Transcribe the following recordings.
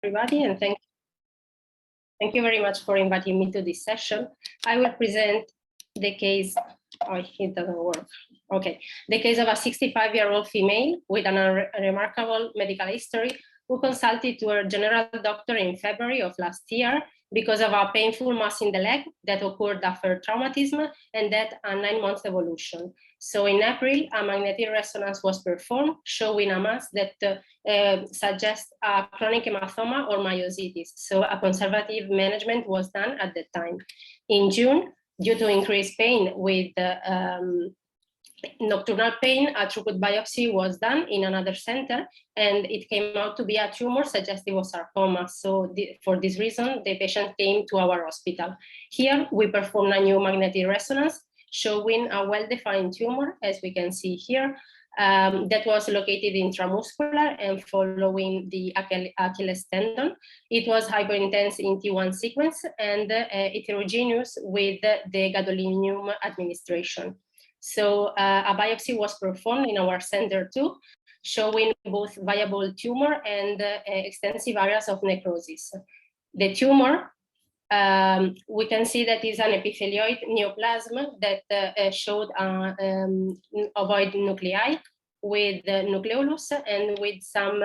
everybody, and thank you very much for inviting me to this session. I will present the case, it doesn't work. Okay, the case of a 65-year-old female with a remarkable medical history who consulted to her general doctor in February of last year because of a painful mass in the leg that occurred after traumatism and that a 9-month evolution. So in April, a magnetic resonance was performed, showing a mass that suggests a chronic hematoma or myositis. So a conservative management was done at the time. In June, due to increased pain with nocturnal pain, a throughput biopsy was done in another center, and it came out to be a tumor suggestive of sarcoma. So for this reason, the patient came to our hospital. Here, we performed a new magnetic resonance showing a well-defined tumor, as we can see here, that was located intramuscular and following the Achilles tendon. It was hypointense in T1 sequence and heterogeneous with the gadolinium administration. So a biopsy was performed in our center too, showing both viable tumor and extensive areas of necrosis. The tumor, we can see that is an epithelioid neoplasm that showed ovoid nuclei with nucleolus and with some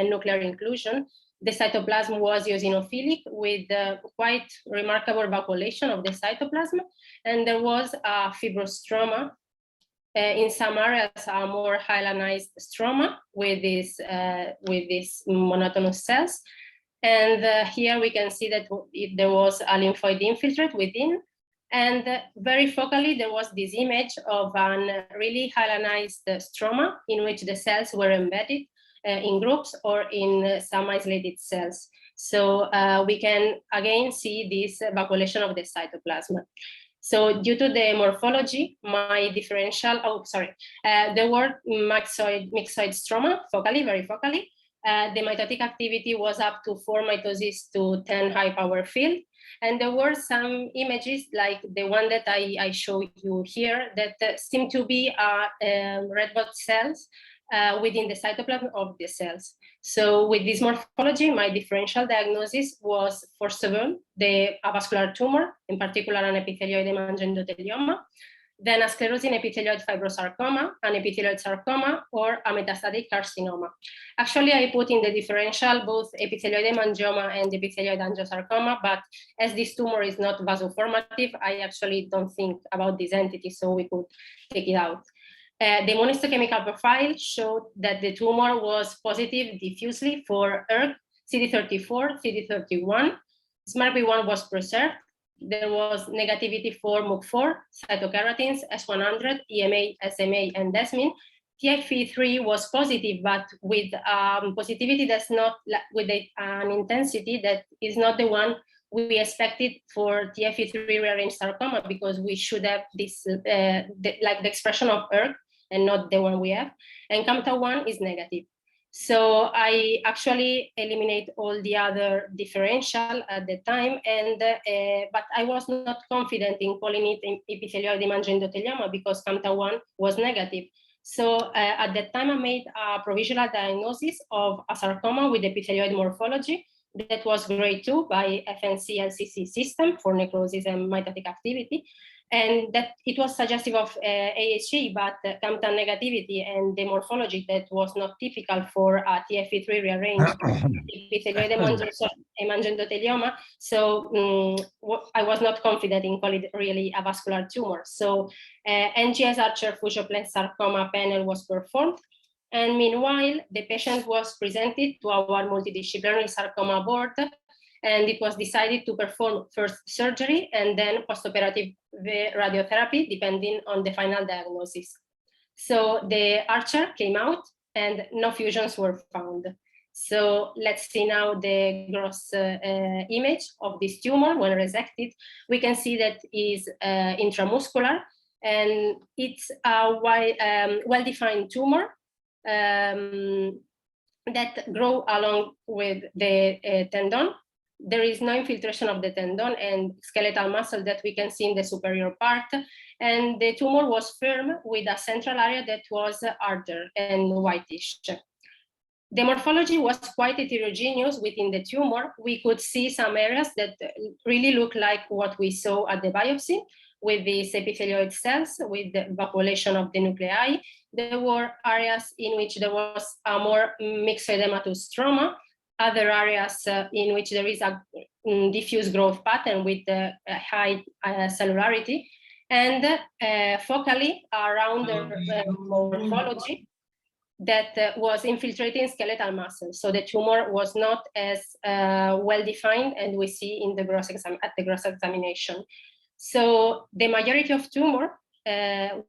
nuclear inclusion. The cytoplasm was eosinophilic with quite remarkable vacuolation of the cytoplasm, and there was a fibrostroma. In some areas, a more hyalinized stroma with these monotonous cells. And here we can see that there was a lymphoid infiltrate within. And very focally, there was this image of a really hyalinized stroma in which the cells were embedded in groups or in some isolated cells. So we can again see this vacuolation of the cytoplasm. So due to the morphology, my differential, there were myxoid stroma, focally, very focally. The mitotic activity was up to 4 mitosis to 10 high power field. And there were some images like the one that I show you here that seem to be red blood cells within the cytoplasm of the cells. So with this morphology, my differential diagnosis was first of all, the avascular tumor, in particular an epithelioid hemangioendothelioma, then a sclerosing epithelioid fibrosarcoma, an epithelioid sarcoma, or a metastatic carcinoma. Actually, I put in the differential both epithelioid hemangioma and epithelioid angiosarcoma, but as this tumor is not vasoformative, I actually don't think about this entity, so we could take it out. The immunohistochemical profile showed that the tumor was positive diffusely for ERK, CD34, CD31. SMARCB1 was preserved. There was negativity for MUC4, cytokeratins, S100, EMA, SMA, and desmin. TFE3 was positive, but with positivity that's not with an intensity that is not the one we expected for TFE3 rearranged sarcoma, because we should have this like the expression of ERK and not the one we have, and CAMTA1 is negative. So I actually eliminate all the other differential at the time, and but I was not confident in calling it epithelioid hemangioendothelioma because CAMTA1 was negative. So at that time I made a provisional diagnosis of a sarcoma with epithelioid morphology that was grade 2 by FNC-LCC system for necrosis and mitotic activity. And that it was suggestive of AHE, but CAMTA negativity and the morphology that was not typical for a TFE3 rearranged epithelioid hemangioendothelioma. So I was not confident in calling it really a vascular tumor. So NGS Archer Fusion-Plant sarcoma panel was performed. And meanwhile, the patient was presented to our multidisciplinary sarcoma board, and it was decided to perform first surgery and then postoperative radiotherapy, depending on the final diagnosis. So the Archer came out and no fusions were found. So let's see now the gross image of this tumor when resected. We can see that is intramuscular, and it's a well-defined tumor that grow along with the tendon. There is no infiltration of the tendon and skeletal muscle that we can see in the superior part. And the tumor was firm with a central area that was harder and whitish. The morphology was quite heterogeneous within the tumor. We could see some areas that really look like what we saw at the biopsy, with these epithelioid cells, with the vacuolation of the nuclei. There were areas in which there was a more myxoedematous stroma, other areas in which there is a diffuse growth pattern with high cellularity, and focally around the morphology that was infiltrating skeletal muscle. So the tumor was not as well defined, and we see in the gross examination. So the majority of tumor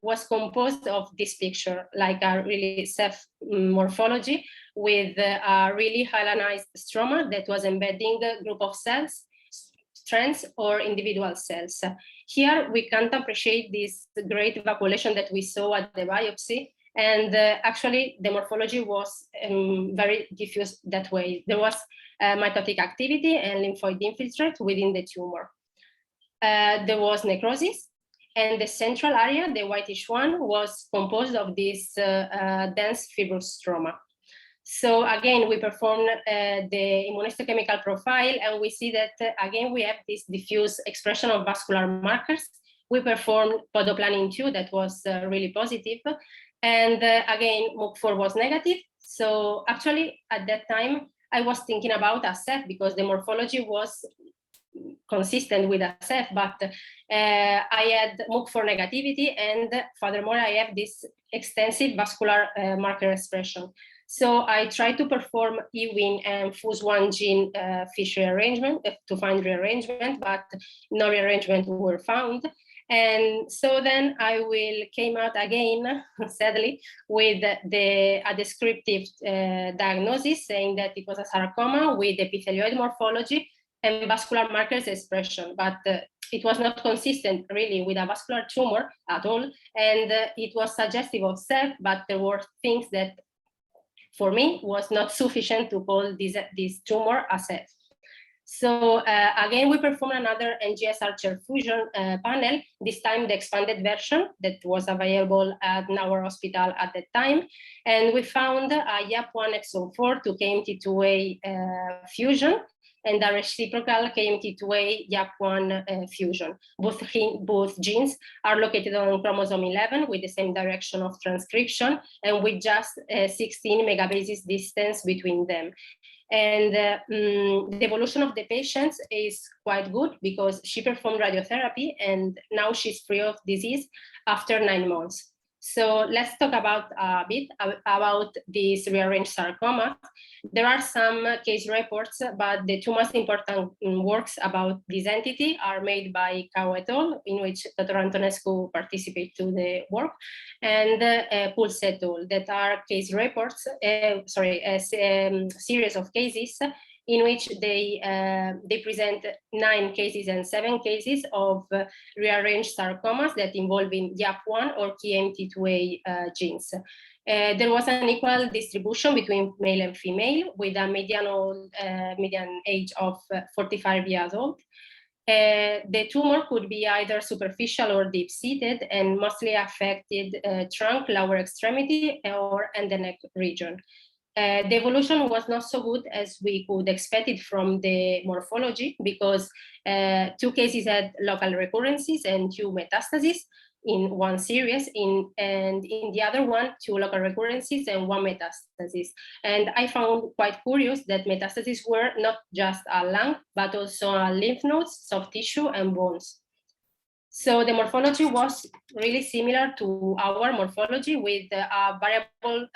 was composed of this picture, like a really safe morphology with a really hyalinized stroma that was embedding a group of cells, strands, or individual cells. Here we can't appreciate this great vacuolation that we saw at the biopsy. And actually, the morphology was very diffuse that way. There was mitotic activity and lymphoid infiltrate within the tumor. There was necrosis, and the central area, the whitish one, was composed of this dense fibrous stroma. So again, we performed the immunohistochemical profile, and we see that again we have this diffuse expression of vascular markers. We performed podoplanning 2, that was really positive. And again, MUC4 was negative. So actually, at that time, I was thinking about ASEF because the morphology was consistent with ASEF, but I had MUC4 negativity, and furthermore, I have this extensive vascular marker expression. So I tried to perform EWIN and FUS1 gene fish rearrangement to find rearrangement, but no rearrangement were found. And so then I came out again, sadly, with a descriptive diagnosis saying that it was a sarcoma with epithelioid morphology and vascular markers expression, but it was not consistent really with a vascular tumor at all. And it was suggestive of SEF, but there were things that for me was not sufficient to call this tumor a SEF. So again, we performed another NGS Archer fusion panel, this time the expanded version that was available at our hospital at the time. And we found a YAP1 exon 4 to KMT2A fusion and a reciprocal KMT2A YAP1 fusion. Both genes are located on chromosome 11 with the same direction of transcription and with just 16 megabases distance between them. And the evolution of the patients is quite good because she performed radiotherapy and now she's free of disease after 9 months. So let's talk about a bit about these rearranged sarcomas. There are some case reports, but the two most important works about this entity are made by Cao et al., in which Dr. Antonescu participated to the work, and Pulse et al., that are case reports, a series of cases in which they present 9 cases and 7 cases of rearranged sarcomas that involve in YAP1 or KMT2A genes. There was an equal distribution between male and female with a median age of 45 years old. The tumor could be either superficial or deep-seated and mostly affected trunk, lower extremity, or and the neck region. The evolution was not so good as we could expect it from the morphology because 2 cases had local recurrences and 2 metastases in one series, and in the other one, 2 local recurrences and 1 metastasis. And I found quite curious that metastases were not just a lung, but also lymph nodes, soft tissue, and bones. So the morphology was really similar to our morphology with a variable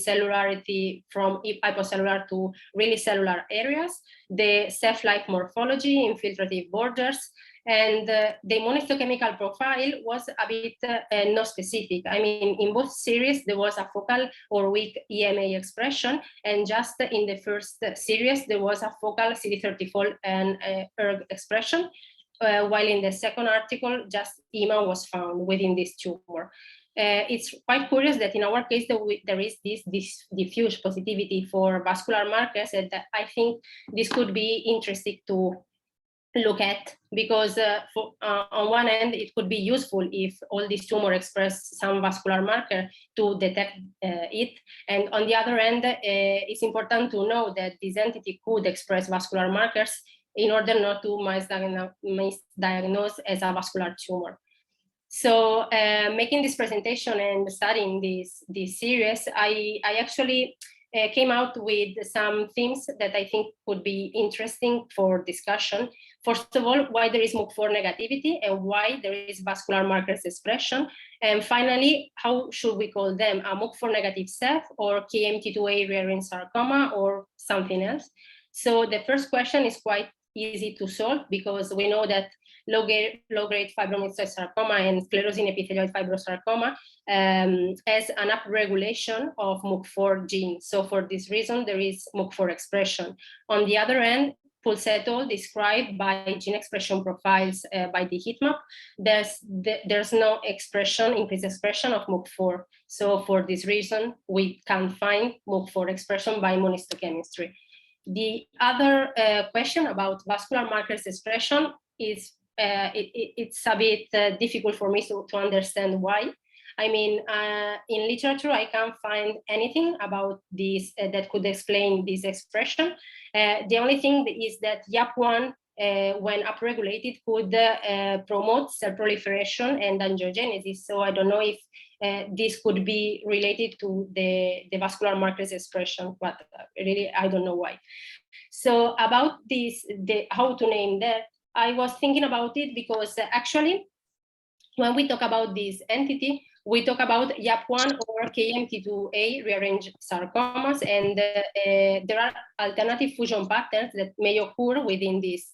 cellularity from hypocellular to really cellular areas, the Ceph-like morphology, infiltrative borders, and the immunohistochemical profile was a bit not specific. I mean, in both series, there was a focal or weak EMA expression, and just in the first series, there was a focal CD34 and ERG expression. While in the second article, just EMA was found within this tumor. It's quite curious that in our case, there is this diffuse positivity for vascular markers, and I think this could be interesting to look at, because on one end it could be useful if all these tumors express some vascular marker to detect it, and on the other end it's important to know that this entity could express vascular markers in order not to misdiagnose as a vascular tumor. So making this presentation and studying this series, I actually came out with some themes that I think would be interesting for discussion. First of all, why there is MUC4 negativity and why there is vascular markers expression. And finally, how should we call them, a MUC4 negative CEF or KMT2A rearranged sarcoma or something else? So the first question is quite easy to solve, because we know that low-grade fibromyxoid sarcoma and sclerosing epithelioid fibrosarcoma has an upregulation of MUC4 gene. So for this reason, there is MUC4 expression. On the other end, Pulse et al. Described by gene expression profiles by the heat map, there's no expression, increased expression of MUC4. So for this reason, we can find MUC4 expression by immunohistochemistry. The other question about vascular markers expression is it's a bit difficult for me to understand why. I mean, in literature, I can't find anything about this that could explain this expression. The only thing is that YAP1, when upregulated, could promote cell proliferation and angiogenesis. So I don't know if this could be related to the vascular markers expression, but really, I don't know why. So about this, how to name that, I was thinking about it because actually, when we talk about this entity, we talk about YAP1 or KMT2A rearranged sarcomas, and there are alternative fusion patterns that may occur within these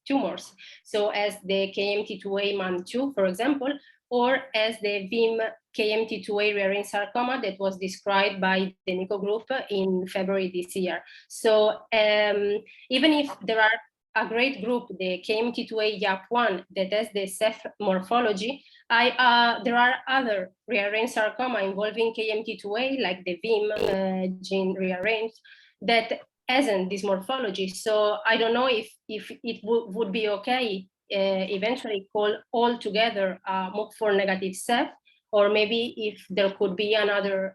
tumors. So as the KMT2A MAN2, for example, or as the VIM KMT2A rearranged sarcoma that was described by the NICO group in February this year. So even if there are a great group, the KMT2A YAP1, that has the CEF morphology, there are other rearranged sarcoma involving KMT2A, like the VIM gene rearranged, that hasn't this morphology. So I don't know if it would be okay eventually call all together MUC4 negative CEF, or maybe if there could be another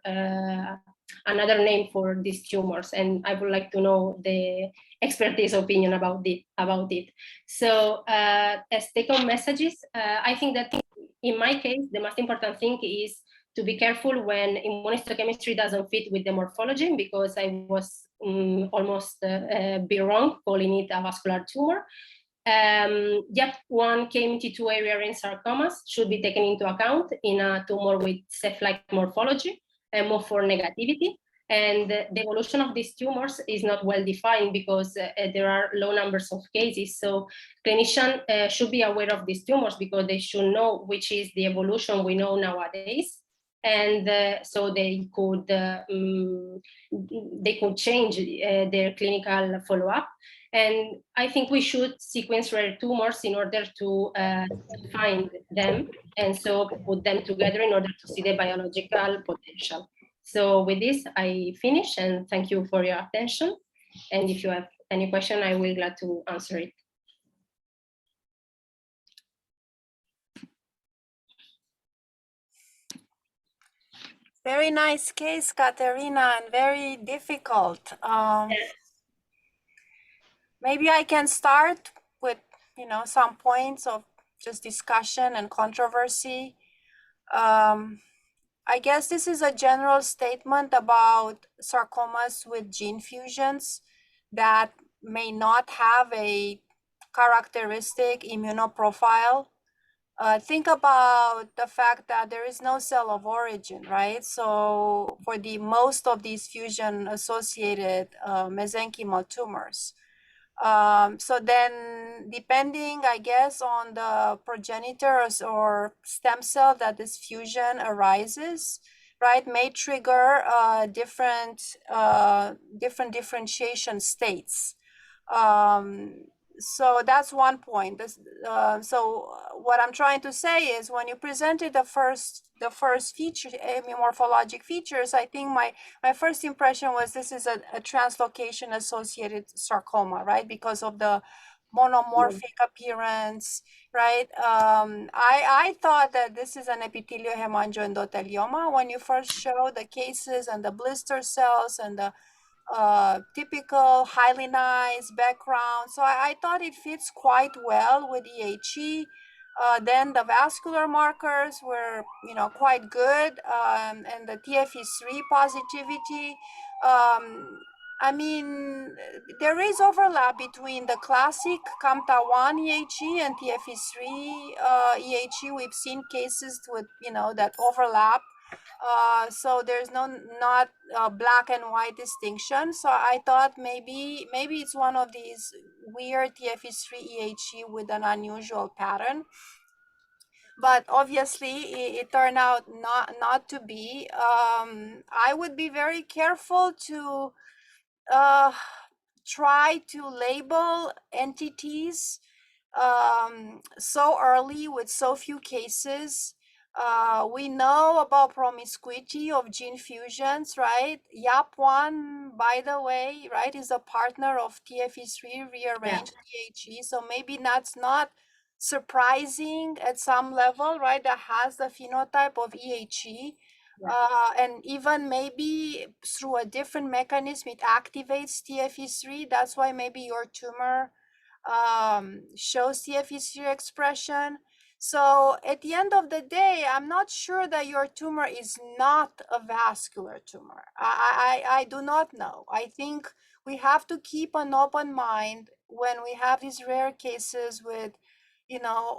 name for these tumors, and I would like to know the expertise opinion about it. So as take-home messages, I think that in my case, the most important thing is to be careful when immunohistochemistry doesn't fit with the morphology, because I was almost be wrong calling it a vascular tumor. YAP1 KMT2A rearranged sarcomas should be taken into account in a tumor with CEF-like morphology and MUC4 negativity. And the evolution of these tumors is not well defined because there are low numbers of cases. So clinicians should be aware of these tumors because they should know which is the evolution we know nowadays. And so they could change their clinical follow-up. And I think we should sequence rare tumors in order to find them, and so put them together in order to see the biological potential. So with this, I finish, and thank you for your attention. And if you have any question, I will be glad to answer it. Very nice case, Caterina, and very difficult. Maybe I can start with, some points of just discussion and controversy. I guess this is a general statement about sarcomas with gene fusions that may not have a characteristic immunoprofile. Think about the fact that there is no cell of origin, right? So for the most of these fusion-associated mesenchymal tumors. So then, depending, I guess, on the progenitors or stem cell that this fusion arises, right, may trigger different differentiation states. So that's one point. So what I'm trying to say is, when you presented the first feature, morphologic features, I think my first impression was this is a translocation associated sarcoma, right? Because of the monomorphic appearance, right? I thought that this is an epitheliohemangioendothelioma when you first show the cases and the blister cells and the typical highly nice background. So I thought it fits quite well with EHE. Then the vascular markers were, quite good, and the TFE3 positivity. I mean, there is overlap between the classic CAMTA1 EHE and TFE3 EHE. We've seen cases with, that overlap. So there's not black and white distinction. So I thought maybe it's one of these weird TFE3 EHE with an unusual pattern. But obviously it turned out not to be. I would be very careful to try to label entities so early with so few cases. We know about promiscuity of gene fusions, right? YAP1, by the way, right, is a partner of TFE3 rearranged EHE. So maybe that's not surprising at some level, right? That has the phenotype of EHE. And even maybe through a different mechanism, it activates TFE3. That's why maybe your tumor shows TFE3 expression. So at the end of the day, I'm not sure that your tumor is not a vascular tumor. I do not know. I think we have to keep an open mind when we have these rare cases with,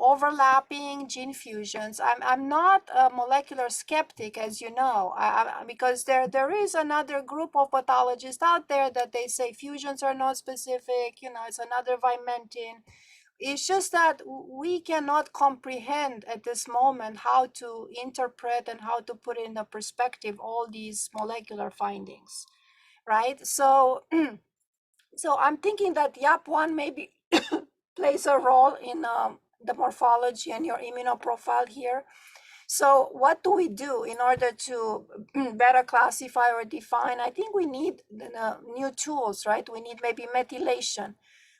overlapping gene fusions. I'm not a molecular skeptic, as you know, because there is another group of pathologists out there that they say fusions are not specific, it's another vimentin. It's just that we cannot comprehend at this moment how to interpret and how to put in a perspective all these molecular findings, right? So, so I'm thinking that YAP1 maybe plays a role in the morphology and your immunoprofile here. So what do we do in order to better classify or define? I think we need new tools, right? We need maybe methylation.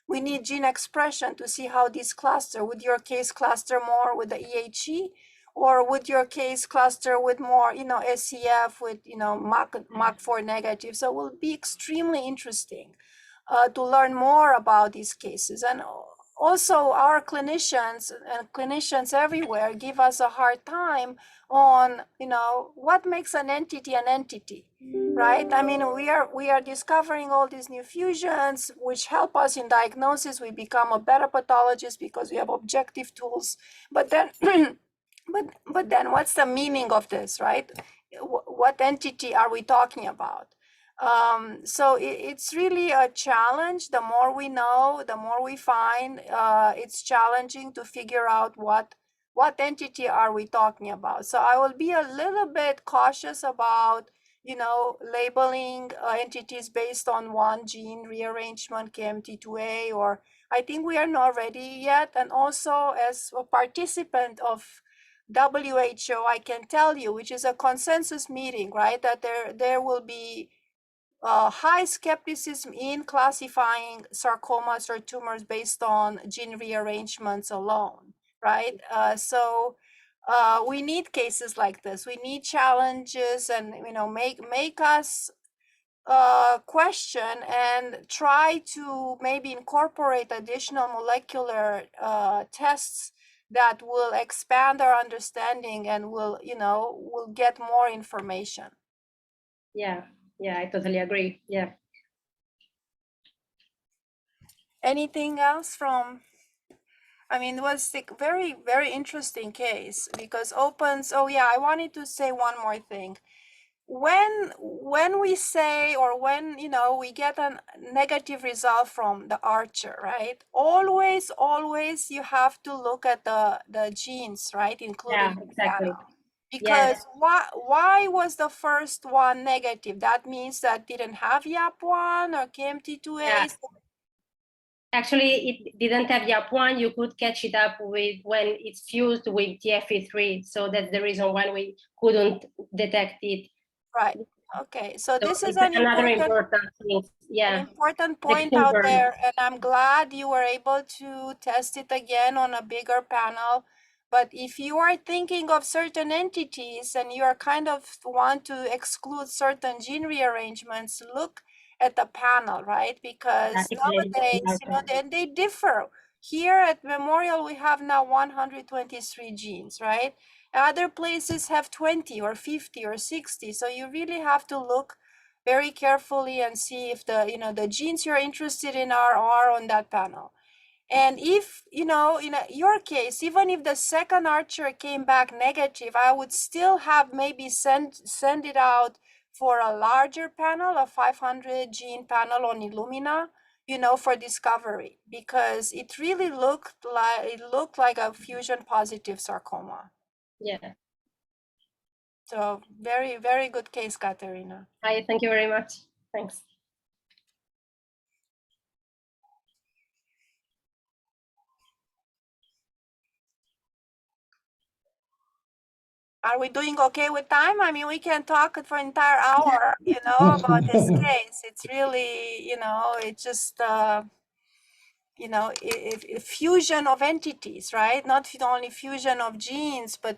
We need gene expression to see how these cluster. Would your case cluster more with the EHE, or would your case cluster with more, SCF with, MAC4 negative? So it will be extremely interesting to learn more about these cases. And also our clinicians and clinicians everywhere give us a hard time on, what makes an entity, right? I mean, we are discovering all these new fusions, which help us in diagnosis. We become a better pathologist because we have objective tools. But then, but then what's the meaning of this, right? What entity are we talking about? So it's really a challenge. The more we know, the more we find, it's challenging to figure out what entity are we talking about. So I will be a little bit cautious about, labeling entities based on one gene rearrangement, KMT2A, or I think we are not ready yet. And also as a participant of WHO, I can tell you, which is a consensus meeting, right, that there will be high skepticism in classifying sarcomas or tumors based on gene rearrangements alone, right? So we need cases like this. We need challenges, and make us question and try to maybe incorporate additional molecular tests that will expand our understanding and will get more information. Yeah, I totally agree. Yeah. Anything else from? I mean, it was a very, very interesting case because opens. Oh yeah, I wanted to say one more thing. When we say, or when we get a negative result from the Archer, right? Always you have to look at the genes, right? Including exactly. Because why was the first one negative? That means that didn't have YAP1 or KMT2A. Yeah. Actually, it didn't have YAP1. You could catch it up with when it's fused with TFE3. So that's the reason why we couldn't detect it. Right. Okay, so So this is it's an another important thing. Yeah. an important point Extinct out burn. there, and I'm glad you were able to test it again on a bigger panel. But if you are thinking of certain entities and you are kind of want to exclude certain gene rearrangements, look at the panel, right? Because nowadays, you know, they differ. Here at Memorial, we have now 123 genes, right? Other places have 20 or 50 or 60. So you really have to look very carefully and see if the, you know, the genes you're interested in are on that panel. And if, you know, in your case, even if the second Archer came back negative, I would still have maybe send it out for a larger panel, a 500 gene panel on Illumina, you know, for discovery, because it really looked like a fusion positive sarcoma. Yeah. So very, very good case, Caterina. Hi, thank you very much. Thanks. Are we doing okay with time? I mean, we can talk for an entire hour, you know, about this case. It's really, you know, it's just, you know, if fusion of entities, right? Not only fusion of genes, but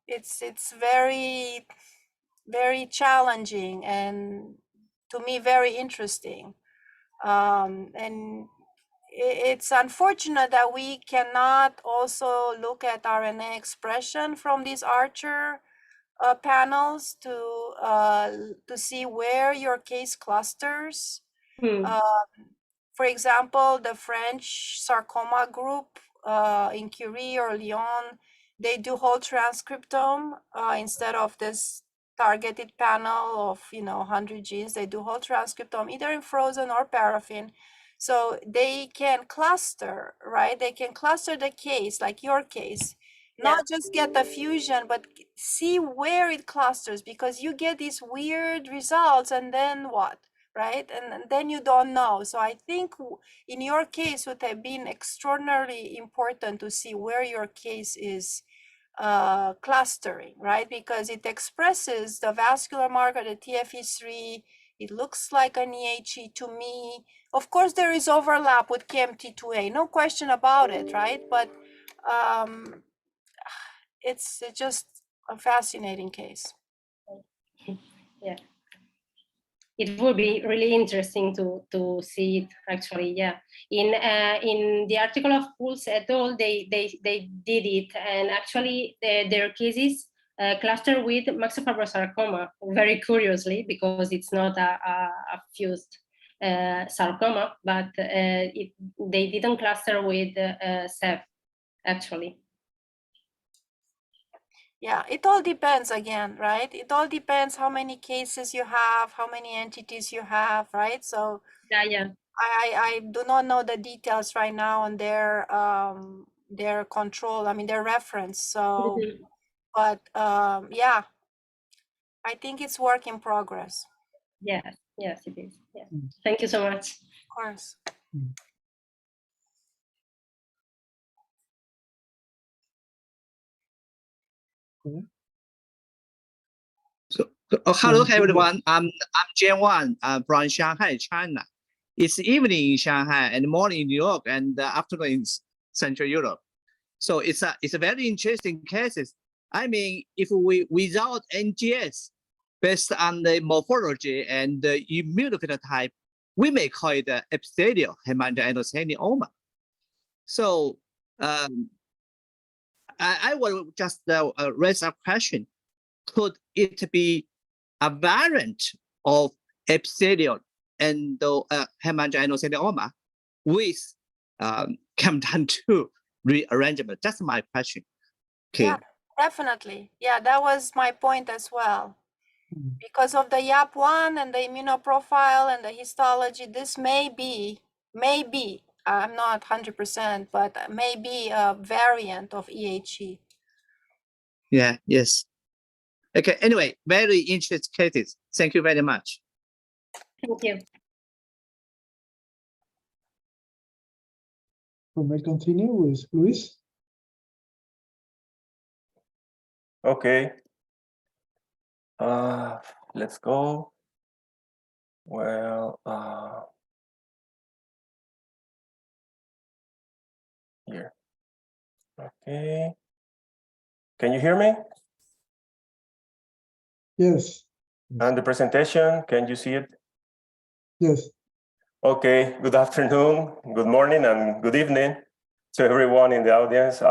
it's very, very challenging and to me very interesting. And it's unfortunate that we cannot also look at RNA expression from these Archer panels to see where your case clusters. For example, the French sarcoma group in Curie or Lyon, they do whole transcriptome instead of this targeted panel of, you know, 100 genes. They do whole transcriptome either in frozen or paraffin. So they can cluster, right? They can cluster the case, like your case, not just get the fusion, but see where it clusters, because you get these weird results and then what, right? And then you don't know. So I think in your case would have been extraordinarily important to see where your case is clustering, right? Because it expresses the vascular marker, the TFE3. It looks like an EHE to me. Of course, there is overlap with KMT2A, no question about it, right? But it's just a fascinating case. Yeah. It would be really interesting to see it actually. Yeah. In the article of Pulse et al, they did it, and actually their cases cluster with myxofibrosarcoma, very curiously, because it's not a fused sarcoma, but they didn't cluster with SEV actually. Yeah, it all depends again, right? It all depends how many cases you have, how many entities you have, right? So yeah. I do not know the details right now on their control, I mean their reference. So but yeah, I think it's work in progress. Yes, yes, it is. Yeah. Thank you so much. Of course. So hello everyone. I'm Jan Wan from Shanghai, China. It's evening in Shanghai and morning in New York and afternoon in Central Europe. So it's a very interesting cases. I mean, if we without NGS, based on the morphology and the immunophenotype, we may call it epithelial hemangioendothelioma. So I will just raise a question. Could it be a variant of epithelial and hemangioendothelioma with CAMT2 rearrangement? That's my question. Okay. Yeah, definitely. Yeah, that was my point as well. Because of the YAP1 and the immunoprofile and the histology, this may be, I'm not 100%, but maybe a variant of EHE. Yeah, yes. Okay, anyway, very interesting cases. Thank you very much. Thank you. We may continue with Luis. Okay. Let's go. Well, here. Okay. Can you hear me? Yes. And the presentation, can you see it? Yes. Okay, good afternoon, good morning, and good evening to everyone in the audience.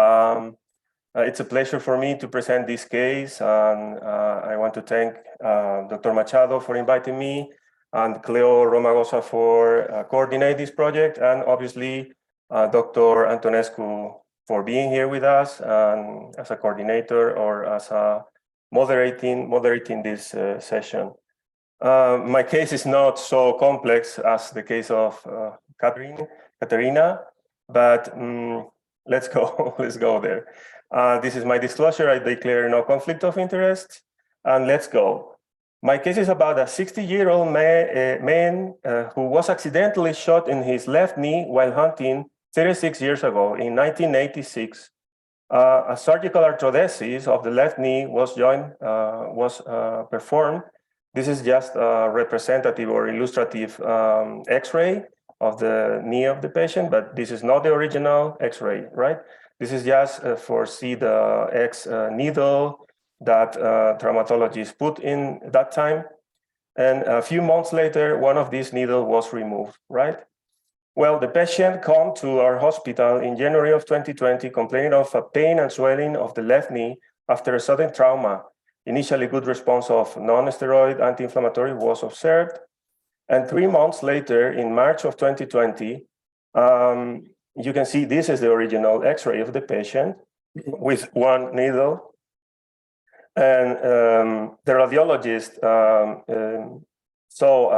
It's a pleasure for me to present this case, and I want to thank Dr. Machado for inviting me, and Cleo Romagosa for coordinating this project, and obviously Dr. Antonescu for being here with us and as a coordinator or as a moderating this session. My case is not so complex as the case of Caterina, but let's go. Let's go there. This is my disclosure. I declare no conflict of interest, and let's go. My case is about a 60-year-old man who was accidentally shot in his left knee while hunting 36 years ago in 1986. A surgical arthrodesis of the left knee was performed. This is just a representative or illustrative X-ray of the knee of the patient, but this is not the original X-ray, right? This is just for see the X needle that traumatologists put in that time. And a few months later, one of these needles was removed, right? Well, the patient came to our hospital in January of 2020 complaining of a pain and swelling of the left knee after a sudden trauma. Initially, good response of non-steroid anti-inflammatory was observed. And 3 months later, in March of 2020, you can see this is the original X-ray of the patient with one needle. And the radiologist saw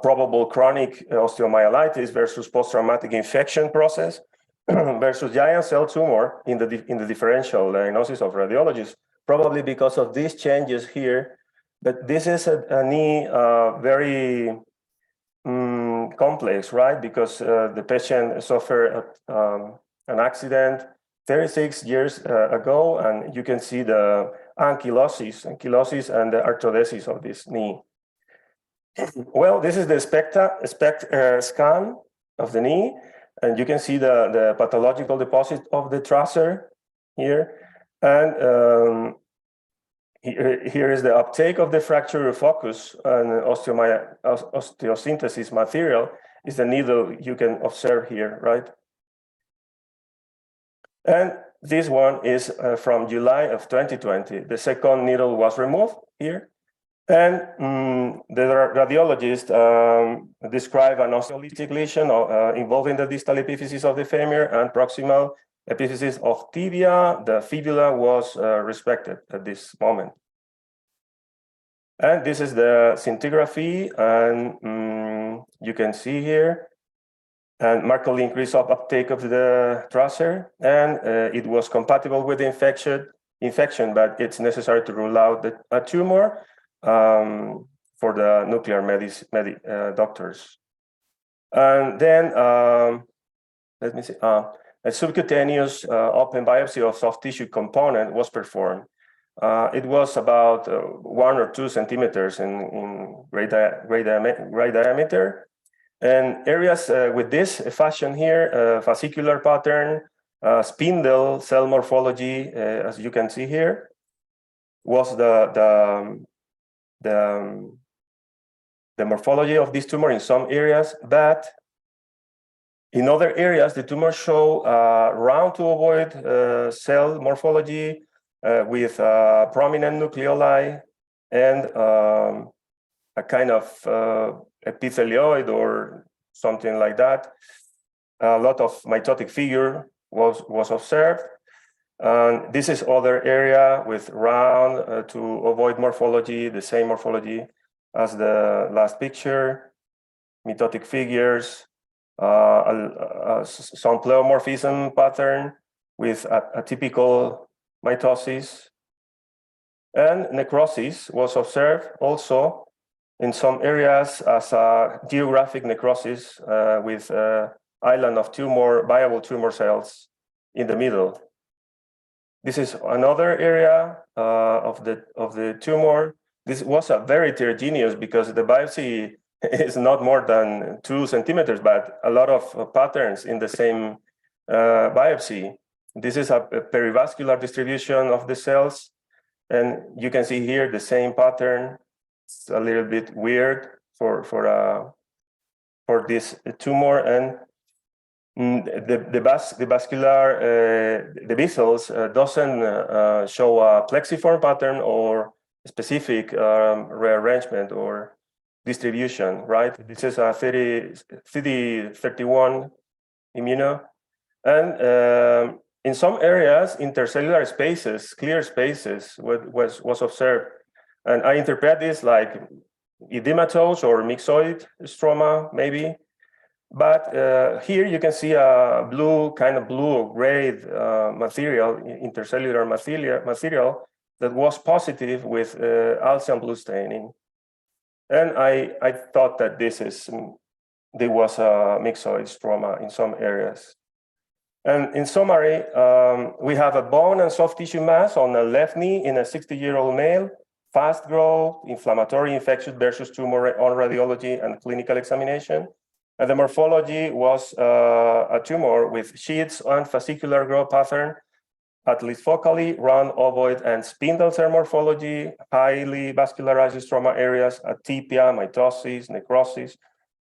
probable chronic osteomyelitis versus post-traumatic infection process versus giant cell tumor in the differential diagnosis of radiologists, probably because of these changes here. But this is a knee very complex, right? Because the patient suffered an accident 36 years ago, and you can see the ankylosis and the arthrodesis of this knee. Well, this is the scan of the knee, and you can see the pathological deposit of the trusser here. And here is the uptake of the fracture focus and osteosynthesis material is the needle you can observe here, right? And this one is from July of 2020. The second needle was removed here. And the radiologist described an osteolytic lesion involving the distal epiphysis of the femur and proximal epiphysis of tibia. The fibula was respected at this moment. And this is the scintigraphy, and you can see here, and markedly increase of uptake of the trusser, and it was compatible with the infection, but it's necessary to rule out a tumor for the nuclear doctors. And then, let me see, a subcutaneous open biopsy of soft tissue component was performed. It was about 1 or 2 centimeters in great diameter. And areas with this fashion here, fascicular pattern, spindle cell morphology, as you can see here, was the morphology of this tumor in some areas, but in other areas, the tumor show round to ovoid cell morphology with prominent nucleoli and a kind of epithelioid or something like that. A lot of mitotic figure was observed. And this is other area with round to ovoid morphology, the same morphology as the last picture, mitotic figures, some pleomorphism pattern with a typical mitosis. And necrosis was observed also in some areas as a geographic necrosis with island of viable tumor cells in the middle. This is another area of the tumor. This was a very heterogeneous because the biopsy is not more than 2 centimeters, but a lot of patterns in the same biopsy. This is a perivascular distribution of the cells. And you can see here the same pattern. It's a little bit weird for this tumor, and the vessels doesn't show a plexiform pattern or specific rearrangement or distribution, right? This is a CD31 immuno, and in some areas, intercellular spaces, clear spaces, was observed, and I interpret this like edematous or myxoid stroma, maybe. But here you can see a kind of blue or gray material, intercellular material that was positive with Alcian blue staining. And I thought that there was a myxoid stroma in some areas. And in summary, we have a bone and soft tissue mass on the left knee in a 60-year-old male, fast growth, inflammatory, infectious versus tumor on radiology and clinical examination. And the morphology was a tumor with sheaths and fascicular growth pattern, at least focally, round, ovoid, and spindle cell morphology, highly vascularized stroma areas, atypia, mitosis, necrosis,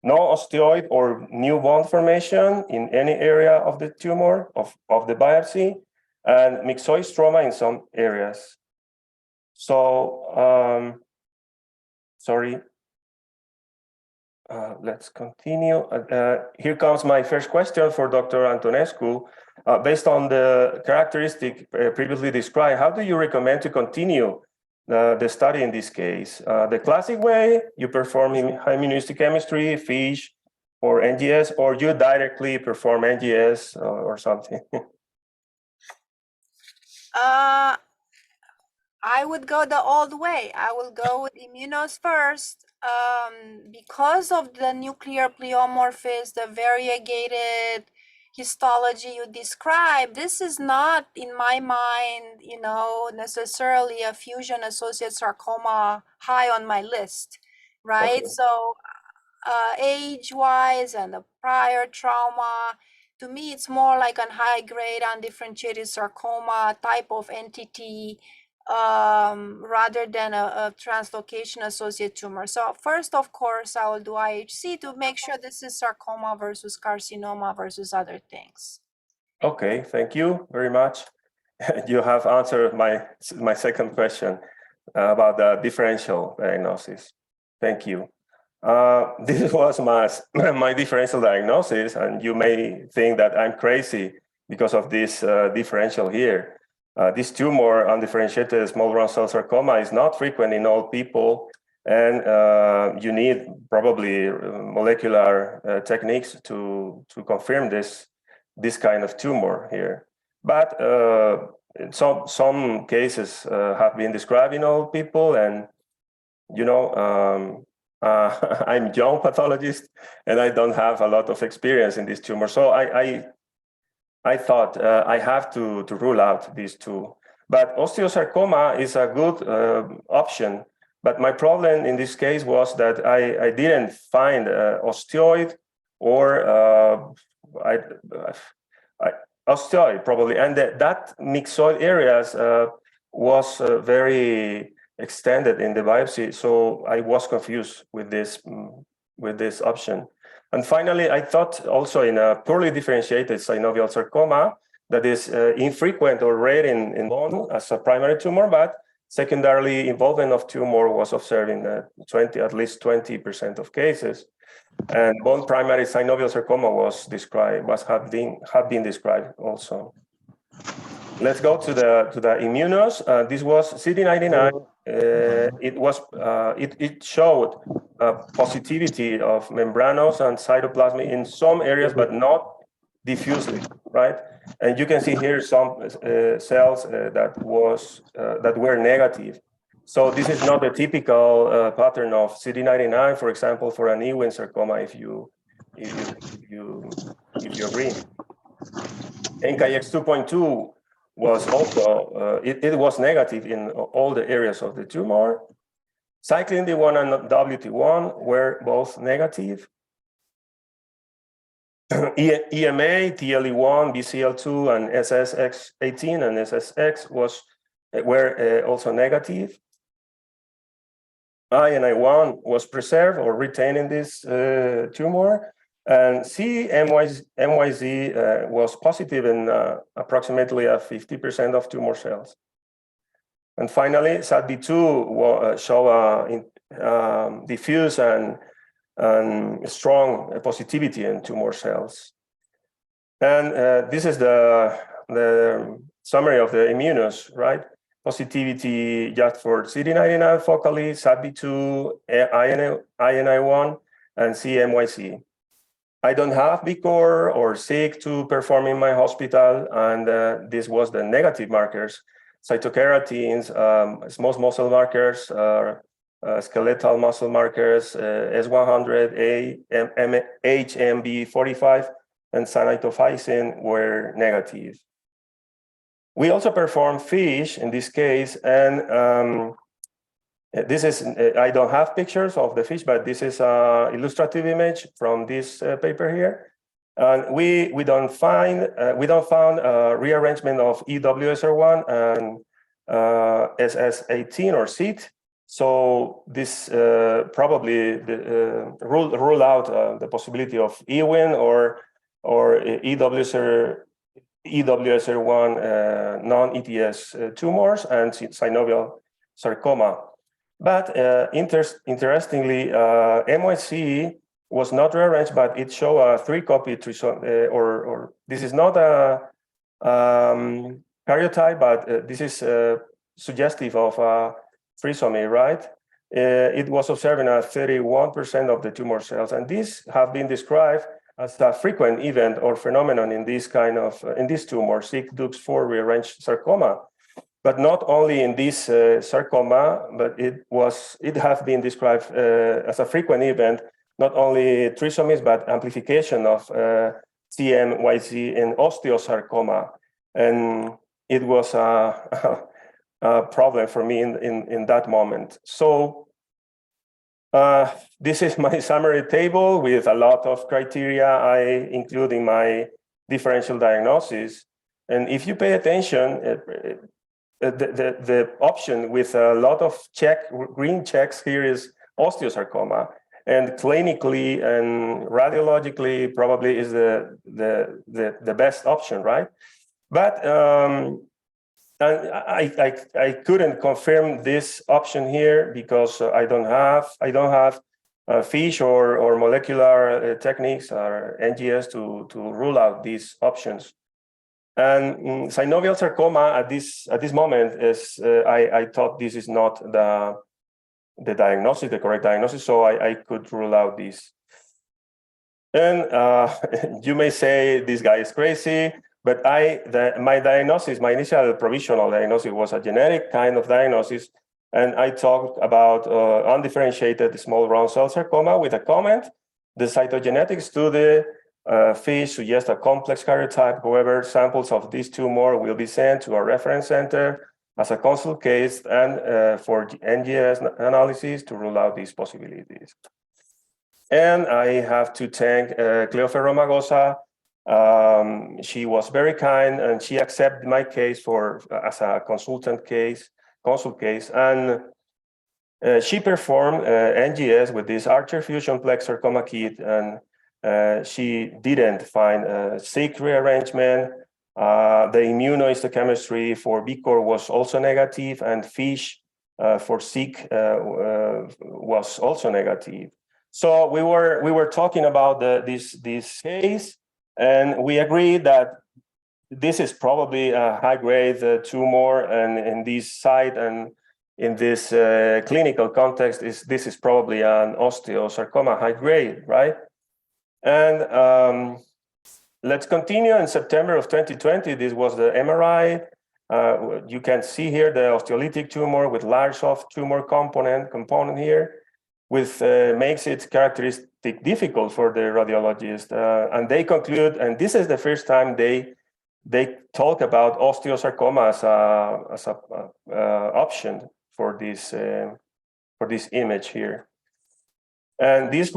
no osteoid or new bone formation in any area of the tumor, of the biopsy, and myxoid stroma in some areas. So, sorry. Let's continue. Here comes my first question for Dr. Antonescu. Based on the characteristic previously described, how do you recommend to continue the study in this case? The classic way, you perform immunohistochemistry, FISH, or NGS, or you directly perform NGS or something? I would go the old way. I will go with immunos first. Because of the nuclear pleomorphism, the variegated histology you described, this is not, in my mind, necessarily a fusion-associated sarcoma high on my list, right? Okay. So age-wise and the prior trauma, to me, it's more like a high-grade undifferentiated sarcoma type of entity, rather than a translocation-associated tumor. So first, of course, I will do IHC to make sure this is sarcoma versus carcinoma versus other things. Okay, thank you very much. You have answered my second question about the differential diagnosis. Thank you. This was my differential diagnosis, and you may think that I'm crazy because of this differential here. This tumor, undifferentiated small round cell sarcoma, is not frequent in all people, and you need probably molecular techniques to confirm this kind of tumor here. But some cases have been described in all people, and I'm young pathologist, and I don't have a lot of experience in this tumor, so I thought I have to rule out these two. But osteosarcoma is a good option. But my problem in this case was that I didn't find osteoid or osteoid probably. And that myxoid areas was very extended in the biopsy. So I was confused with this option. And finally, I thought also in a poorly differentiated synovial sarcoma that is infrequent or rare in bone as a primary tumor, but secondarily involvement of tumor was observed in at least 20% of cases. And bone primary synovial sarcoma have been described also. Let's go to the immunos. This was CD99. It showed positivity of membranous and cytoplasmic in some areas, but not diffusely, right? And you can see here some cells that were negative. So this is not the typical pattern of CD99, for example, for an Ewing sarcoma, if you agree. NKX 2.2, was also, it was negative in all the areas of the tumor. Cyclin D1 and WT1 were both negative. EMA, TLE1, BCL2, and SSX18 and SSX were also negative. I and I1 was preserved or retained in this tumor, and CMYZ was positive in approximately 50% of tumor cells. And finally, SATB2 show diffuse and strong positivity in tumor cells. And this is the summary of the immunos, right? Positivity just for CD99 focally, SATB2, INI1, and CMYC. I don't have BCOR or SIG to perform in my hospital, and this was the negative markers. Cytokeratins, small muscle markers, skeletal muscle markers, S100, HMB45, and sanitophysin were negative. We also performed FISH in this case, and this is, I don't have pictures of the FISH, but this is an illustrative image from this paper here. And we don't found rearrangement of EWSR1 and SS18 or SEAT. So this probably rule out the possibility of EWIN or EWSR1 non-ETS tumors and synovial sarcoma. But interestingly, MYC was not rearranged, but it showed a 3-copy trisomy, or this is not a karyotype, but this is suggestive of a trisomy, right? It was observed in 31% of the tumor cells, and these have been described as a frequent event or phenomenon in this kind of in this tumor, SIG-DUX4 rearranged sarcoma. But not only in this sarcoma, but it has been described as a frequent event, not only trisomies, but amplification of CMYC in osteosarcoma. And it was a problem for me in that moment. So this is my summary table with a lot of criteria I include in my differential diagnosis. And if you pay attention, the option with a lot of green checks here is osteosarcoma, and clinically and radiologically probably is the best option, right? But I couldn't confirm this option here because I don't have FISH or molecular techniques or NGS to rule out these options. And synovial sarcoma at this moment is I thought this is not the diagnosis, the correct diagnosis, so I could rule out this. And you may say this guy is crazy, but my initial provisional diagnosis was a genetic kind of diagnosis, and I talked about undifferentiated small round cell sarcoma with a comment. The cytogenetics study FISH suggests a complex karyotype. However, samples of this tumor will be sent to a reference center as a consult case and for NGS analysis to rule out these possibilities. And I have to thank Cleo Ferro-Magosa. She was very kind, and she accepted my case as a consult case, and she performed NGS with this Archer Fusion Plex sarcoma kit, and she didn't find SIG rearrangement. The immunohistochemistry for BCOR was also negative, and FISH for SIG was also negative. So we were talking about this case, and we agreed that this is probably a high-grade tumor, and in this site and in this clinical context, this is probably an osteosarcoma high-grade, right? And let's continue. In September of 2020, this was the MRI. You can see here the osteolytic tumor with large soft tumor component here, which makes it characteristic difficult for the radiologist. And they conclude, and this is the first time they they talk about osteosarcoma as a option for this image here. And this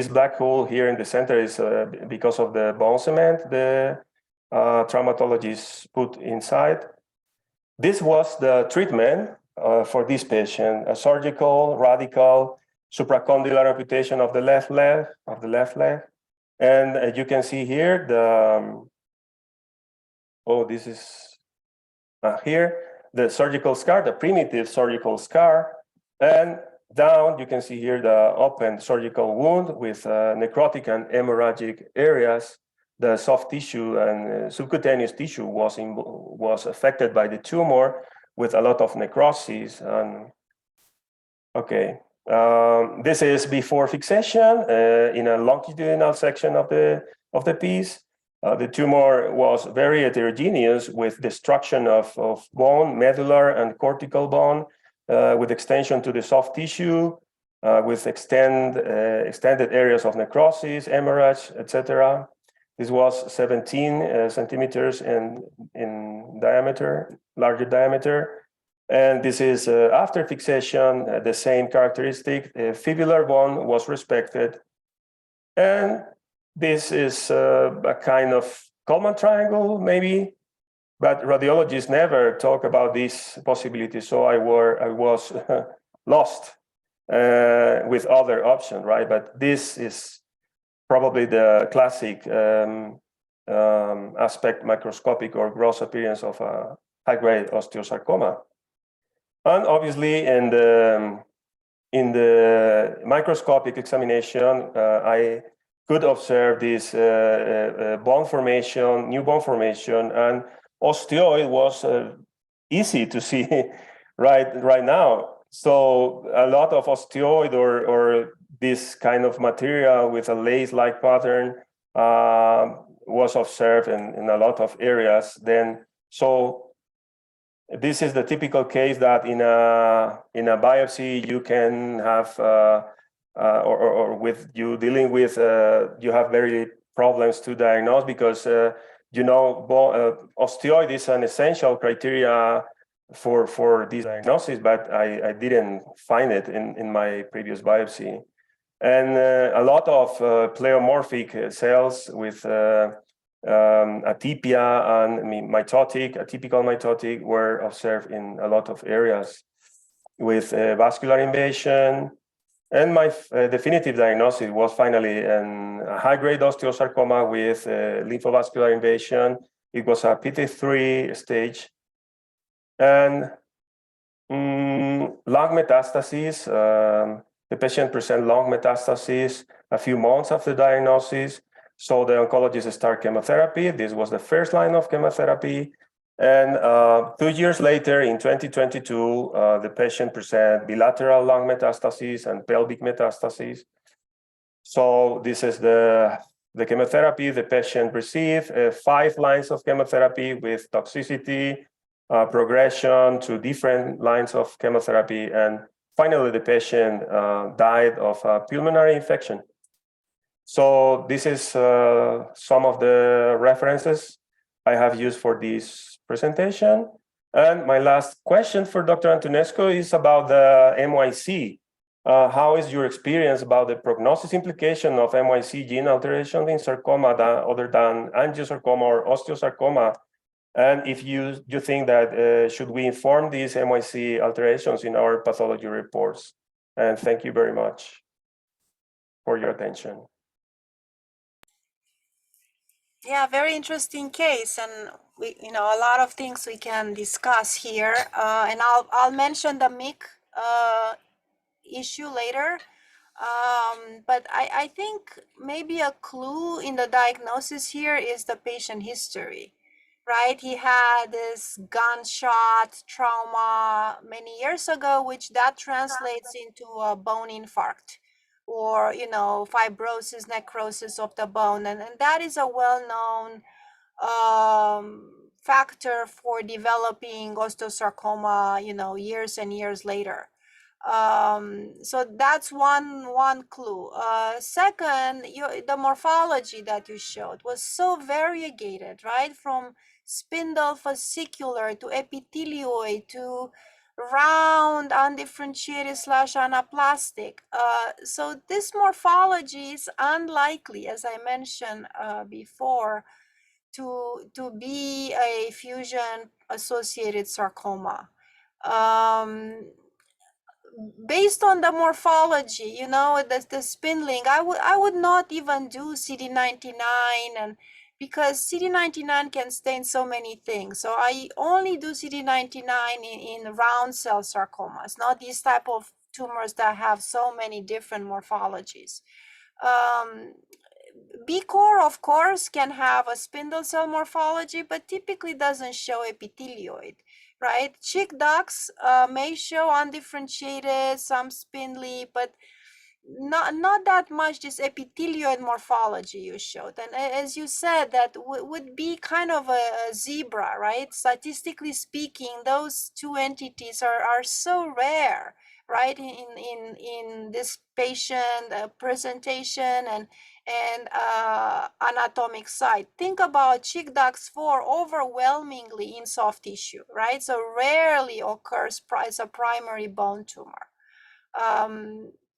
black hole here in the center is because of the bone cement the traumatologists put inside. This was the treatment for this patient: a surgical radical supracondylar amputation of the left leg. And you can see here this is here the surgical scar, the primitive surgical scar, and down you can see here the open surgical wound with necrotic and hemorrhagic areas. The soft tissue and subcutaneous tissue was affected by the tumor with a lot of necrosis. And this is before fixation in a longitudinal section of the piece. The tumor was very heterogeneous with destruction of bone, medular and cortical bone, with extension to the soft tissue, with extended areas of necrosis, hemorrhage, etc. This was 17 centimeters in diameter, larger diameter. And this is after fixation, the same characteristic. Fibular bone was respected. And this is a kind of Coleman triangle, maybe, but radiologists never talk about this possibility. So I was lost with other options, right? But this is probably the classic aspect microscopic or gross appearance of a high-grade osteosarcoma. And obviously, in the microscopic examination, I could observe this bone formation, new bone formation, and osteoid was easy to see right now. So a lot of osteoid or this kind of material with a lace-like pattern was observed in a lot of areas. So this is the typical case that in a biopsy you can have, or with you dealing with, you have very problems to diagnose because osteoid is an essential criteria for this diagnosis, but I didn't find it in my previous biopsy. And a lot of pleomorphic cells with atypia and atypical mitotic were observed in a lot of areas with vascular invasion. And my definitive diagnosis was finally a high-grade osteosarcoma with lymphovascular invasion. It was a PT3 stage. And lung metastasis, the patient presented lung metastasis a few months after diagnosis. So the oncologist started chemotherapy. This was the first line of chemotherapy. And 2 years later, in 2022, the patient presented bilateral lung metastasis and pelvic metastasis. So this is the chemotherapy the patient received, 5 lines of chemotherapy with toxicity, progression to different lines of chemotherapy. And finally, the patient died of a pulmonary infection. So this is some of the references I have used for this presentation. And my last question for Dr. Antonescu is about the MYC. How is your experience about the prognosis implication of MYC gene alteration in sarcoma other than angiosarcoma or osteosarcoma? And if you think that should we inform these MYC alterations in our pathology reports? And thank you very much for your attention. Yeah, very interesting case, and we, a lot of things we can discuss here. And I'll mention the MIC issue later. But I think maybe a clue in the diagnosis here is the patient history, right? He had this gunshot trauma many years ago, which that translates into a bone infarct, or fibrosis, necrosis of the bone, and that is a well-known factor for developing osteosarcoma years and years later. So that's one clue. Second, the morphology that you showed was so variegated, right? From spindle fascicular to epithelioid to round, undifferentiated / anaplastic. So this morphology is unlikely, as I mentioned before, to be a fusion associated sarcoma. Based on the morphology, you know, the spindling, I would not even do CD99, and because CD99 can stain so many things. So I only do CD99 in round cell sarcomas, not these type of tumors that have so many different morphologies. B-core, of course, can have a spindle cell morphology, but typically doesn't show epithelioid, right? Chick ducts may show undifferentiated, some spindly, but not that much this epithelioid morphology you showed. And as you said, that would be kind of a zebra, right? Statistically speaking, those two entities are so rare, right? In this patient presentation and anatomic site. Think about chick ducts 4 overwhelmingly in soft tissue, right? So rarely occurs as a primary bone tumor.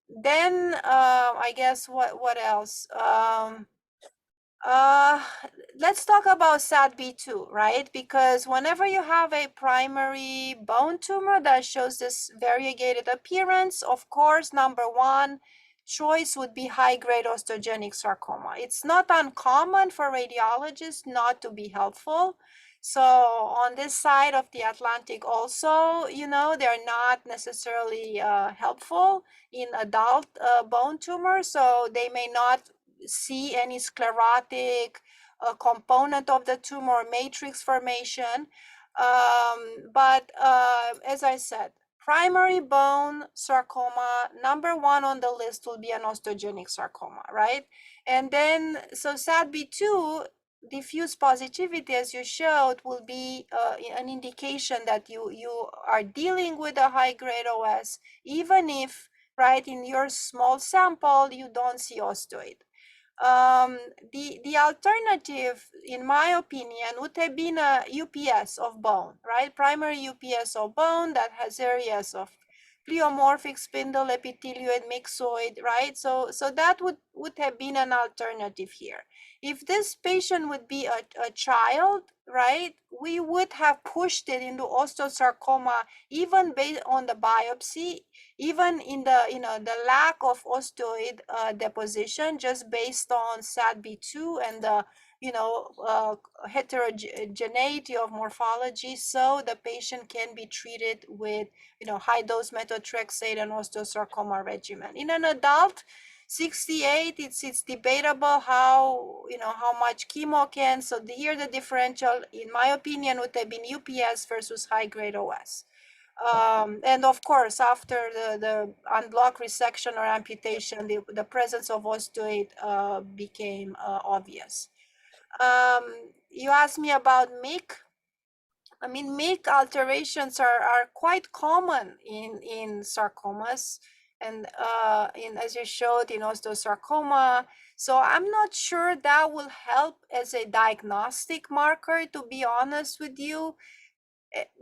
Then I guess what else? Let's talk about SADB2, right? Because whenever you have a primary bone tumor that shows this variegated appearance, of course, number one choice would be high-grade osteogenic sarcoma. It's not uncommon for radiologists not to be helpful. So on this side of the Atlantic also, you know, they're not necessarily helpful in adult bone tumors, so they may not see any sclerotic component of the tumor matrix formation. But as I said, primary bone sarcoma, number one on the list will be an osteogenic sarcoma, right? And then, so SADB2, diffuse positivity, as you showed, will be an indication that you are dealing with a high-grade OS, even if, right, in your small sample, you don't see osteoid. The alternative, in my opinion, would have been a UPS of bone, right? Primary UPS of bone that has areas of pleomorphic spindle, epithelioid, myxoid, right? So that would have been an alternative here. If this patient would be a child, right, we would have pushed it into osteosarcoma even based on the biopsy, even in the lack of osteoid deposition, just based on SADB2 and the heterogeneity of morphology, so the patient can be treated with high dose methotrexate and osteosarcoma regimen. In an adult 68, it's debatable how much chemo can. So here the differential, in my opinion, would have been UPS versus high grade OS. And of course, after the unblock resection or amputation, the presence of osteoid became obvious. You asked me about MYC. I mean, MYC alterations are quite common in sarcomas, and as you showed, in osteosarcoma. So I'm not sure that will help as a diagnostic marker, to be honest with you.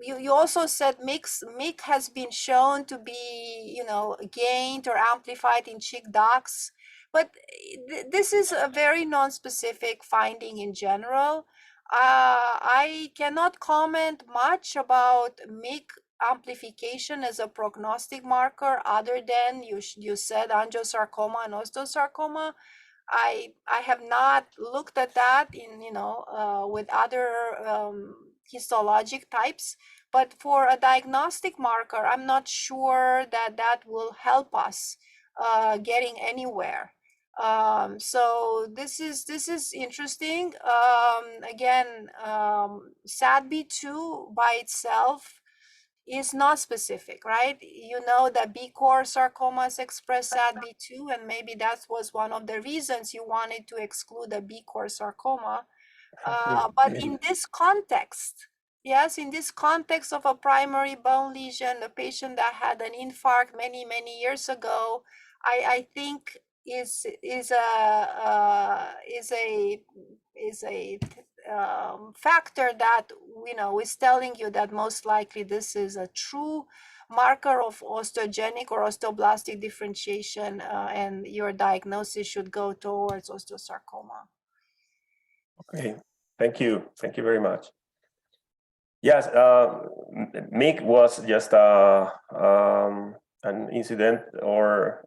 You also said MYC has been shown to be, gained or amplified in chick ducts, but this is a very non-specific finding in general. I cannot comment much about MYC amplification as a prognostic marker, other than you said angiosarcoma and osteosarcoma. I have not looked at that in with other histologic types, but for a diagnostic marker, I'm not sure that will help us getting anywhere. So this is interesting. Again, SADB2 by itself is not specific, right? You know that B-core sarcomas express SADB2, and maybe that was one of the reasons you wanted to exclude the B-core sarcoma. But in this context, Yes, in this context of a primary bone lesion, a patient that had an infarct many years ago, I think is a factor that is telling you that most likely this is a true marker of osteogenic or osteoblastic differentiation, and your diagnosis should go towards osteosarcoma. Okay, thank you very much. Yes, MIG was just an incident, or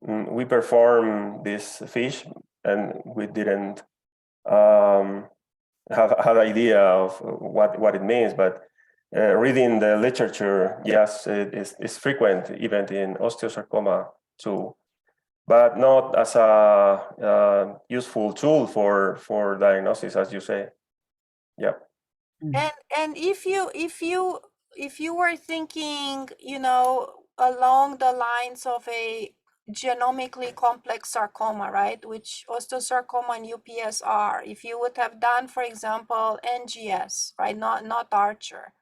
we performed this fish and we didn't have idea of what it means, but reading the literature, yes, it's frequent even in osteosarcoma too, but not as a useful tool for diagnosis, as you say. Yeah. And if you were thinking, along the lines of a genomically complex sarcoma, right, which osteosarcoma and UPS are, if you would have done, for example, NGS, right, not Archer,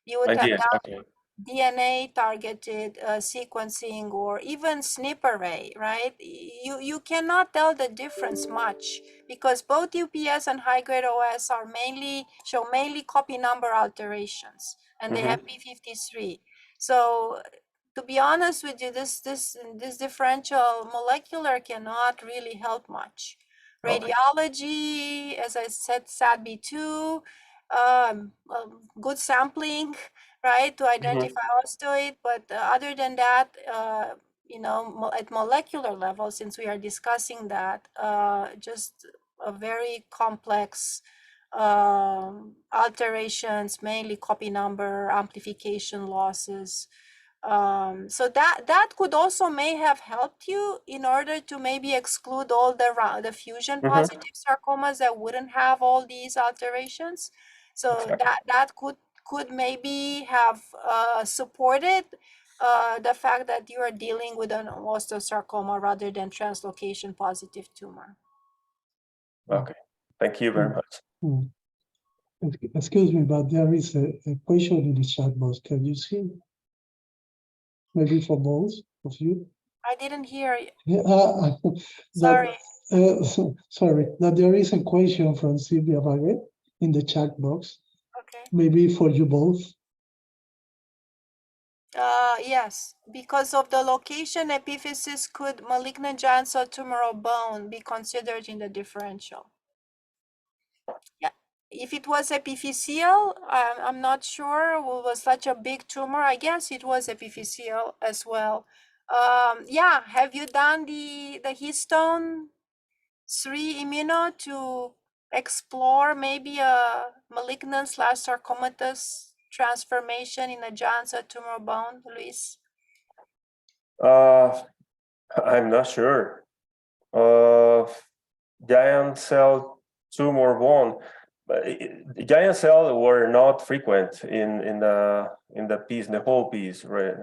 you would have done Okay. DNA targeted sequencing, or even SNP array, right? You cannot tell the difference much, because both UPS and high-grade OS are show mainly copy number alterations, and they have p53. So to be honest with you, this differential molecular cannot really help much. Radiology, as I said, SADB2, good sampling, right, to identify osteoid, but other than that, at molecular level, since we are discussing that, just a very complex alterations, mainly copy number, amplification losses. So that could also may have helped you in order to maybe exclude all the fusion positive sarcomas that wouldn't have all these alterations. So Exactly. that could maybe have supported the fact that you are dealing with an osteosarcoma rather than translocation positive tumor. Okay, thank you very much. Excuse me, but there is a question in the chat box. Can you see? Maybe for both of you. I didn't hear you. Yeah, Sorry. Sorry. That there is a question from Silvia Baguet in the chat box. Okay. Maybe for you both. Yes, because of the location epiphysis, could malignant giant cell tumor of bone be considered in the differential? Yeah, if it was epiphyseal, I'm not sure. It was such a big tumor. I guess it was epiphyseal as well. Yeah, have you done the histone 3 immuno to explore maybe a malignant / sarcomatous transformation in a giant cell tumor bone, Luis? I'm not sure. Giant cell tumor bone, but giant cell were not frequent in the piece, the whole piece, right?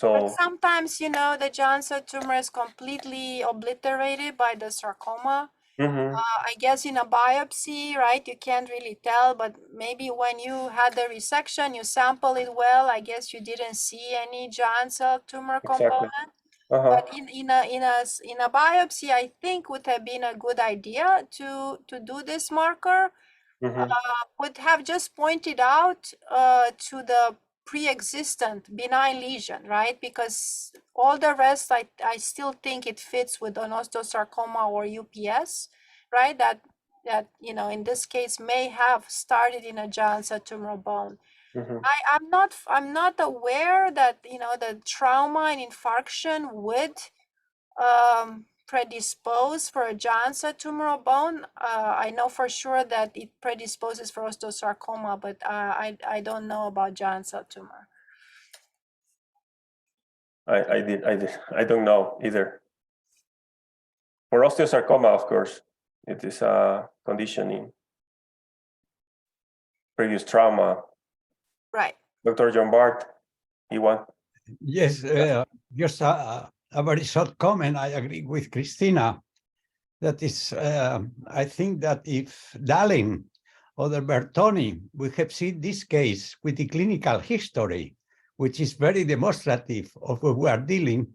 But sometimes, the giant cell tumor is completely obliterated by the sarcoma. I guess in a biopsy, right, you can't really tell, but maybe when you had the resection, you sample it well, I guess you didn't see any giant cell tumor component. But in a biopsy, I think would have been a good idea to do this marker. Would have just pointed out to the pre-existent benign lesion, right? Because all the rest, I still think it fits with an osteosarcoma or UPS, right? That in this case may have started in a giant cell tumor bone. I'm not aware that the trauma and infarction would predispose for a giant cell tumor bone. I know for sure that it predisposes for osteosarcoma, but I don't know about giant cell tumor. I don't know either. For osteosarcoma, of course, it is a conditioning, previous trauma. Right. Dr. John Bart, you want? Yes, just a very short comment. I agree with Cristina. That is, I think that if Dallin other Bertoni, we have seen this case with the clinical history, which is very demonstrative of what we are dealing.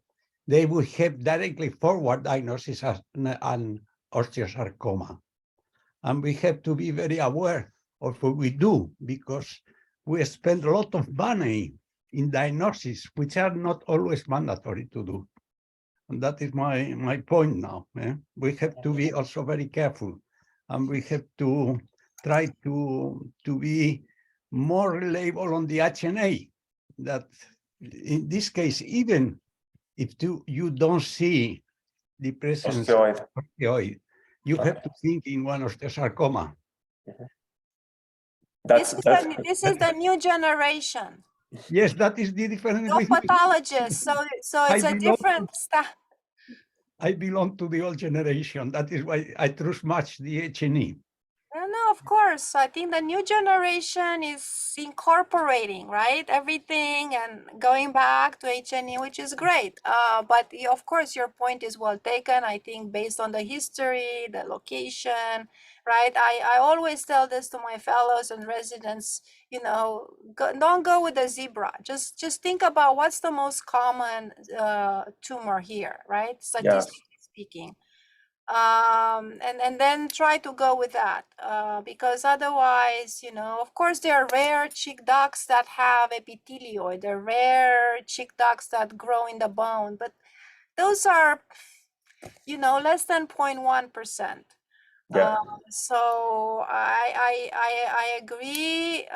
They would have directly forward diagnosis as an osteosarcoma. And we have to be very aware of what we do, because we spend a lot of money in diagnosis, which are not always mandatory to do. And that is my point now. We have to be also very careful, and we have to try to be more reliable on the HNA, that in this case, even if you don't see the presence of osteoid, you have to think in one osteosarcoma. This is the new generation. Yes, that is the difference No with me. pathologists, so it's a different stuff. I belong to the old generation. That is why I trust much the H&E. No, of course. I think the new generation is incorporating, right, everything and going back to H&E, which is great. But of course, your point is well taken. I think based on the history, the location, right? I always tell this to my fellows and residents, you know, don't go with the zebra. Just think about what's the most common tumor here, right? Statistically speaking. And then try to go with that, because otherwise, you know, of course, there are rare chick ducts that have epithelioid, there are rare chick ducts that grow in the bone, but those are, you know, less than 0.1%. So I agree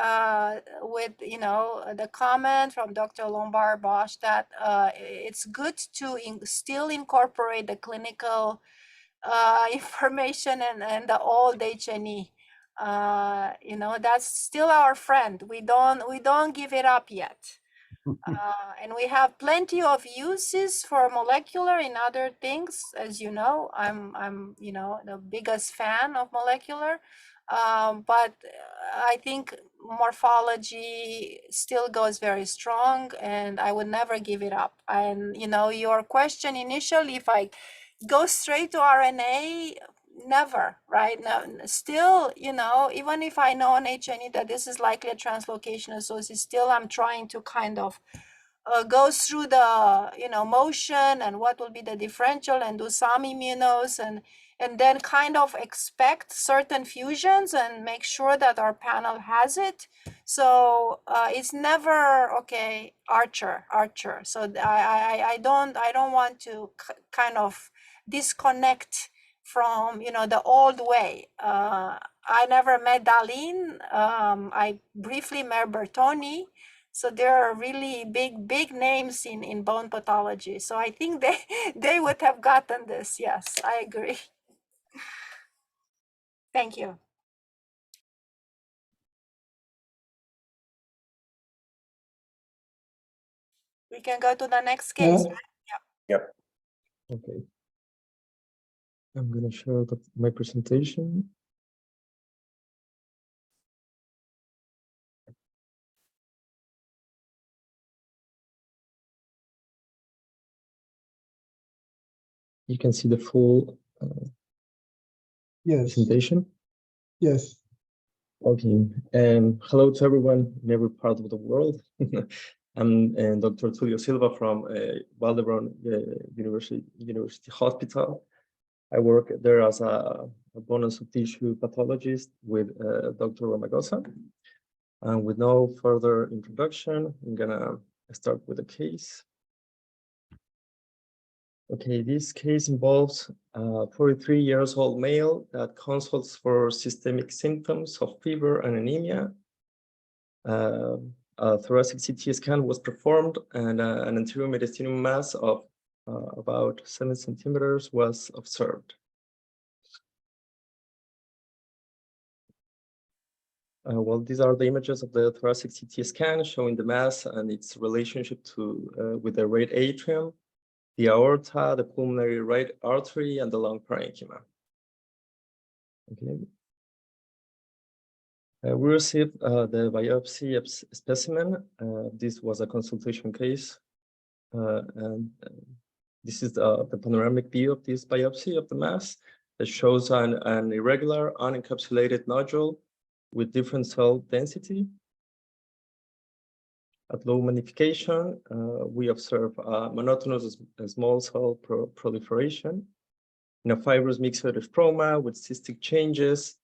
with, you know, the comment from Dr. Lombard Bosch that it's good to still incorporate the clinical information and the old H&E. You know, that's still our friend. We don't give it up yet. And we have plenty of uses for molecular in other things. As you know, I'm you know, the biggest fan of molecular. But I think morphology still goes very strong, and I would never give it up. And you know, your question initially, if I go straight to RNA, never, right? Now, still, you know, even if I know on H&E that this is likely a translocation association, still I'm trying to kind of go through the, you know, motion and what will be the differential and do some immunos and then kind of expect certain fusions and make sure that our panel has it. So it's never, okay, Archer. So I don't want to kind of disconnect from, you know, the old way. I never met Darlene. I briefly met Bertoni. So there are really big names in bone pathology. So I think they would have gotten this. Yes, I agree. Thank you. We can go to the next case. Yep. Okay. I'm going to share my presentation. You can see the full presentation. Yes. Okay. Hello to everyone in every part of the world. I'm Dr. Tulio Silva from Valdebrón University Hospital. I work there as a bone and soft tissue pathologist with Dr. Romagosa. And with no further introduction, I'm gonna start with a case. Okay, this case involves a 43 years old male that consults for systemic symptoms of fever and anemia. A thoracic CT scan was performed and an anterior mediastinum mass of about 7 centimeters was observed. Well, these are the images of the thoracic CT scan showing the mass and its relationship to with the right atrium, the aorta, the pulmonary right artery, and the lung parenchyma. Okay. We received the biopsy specimen. This was a consultation case. And this is the panoramic view of this biopsy of the mass that shows an irregular, unencapsulated nodule with different cell density. At low magnification, we observe monotonous small cell proliferation in a fibrous mixed stroma with cystic changes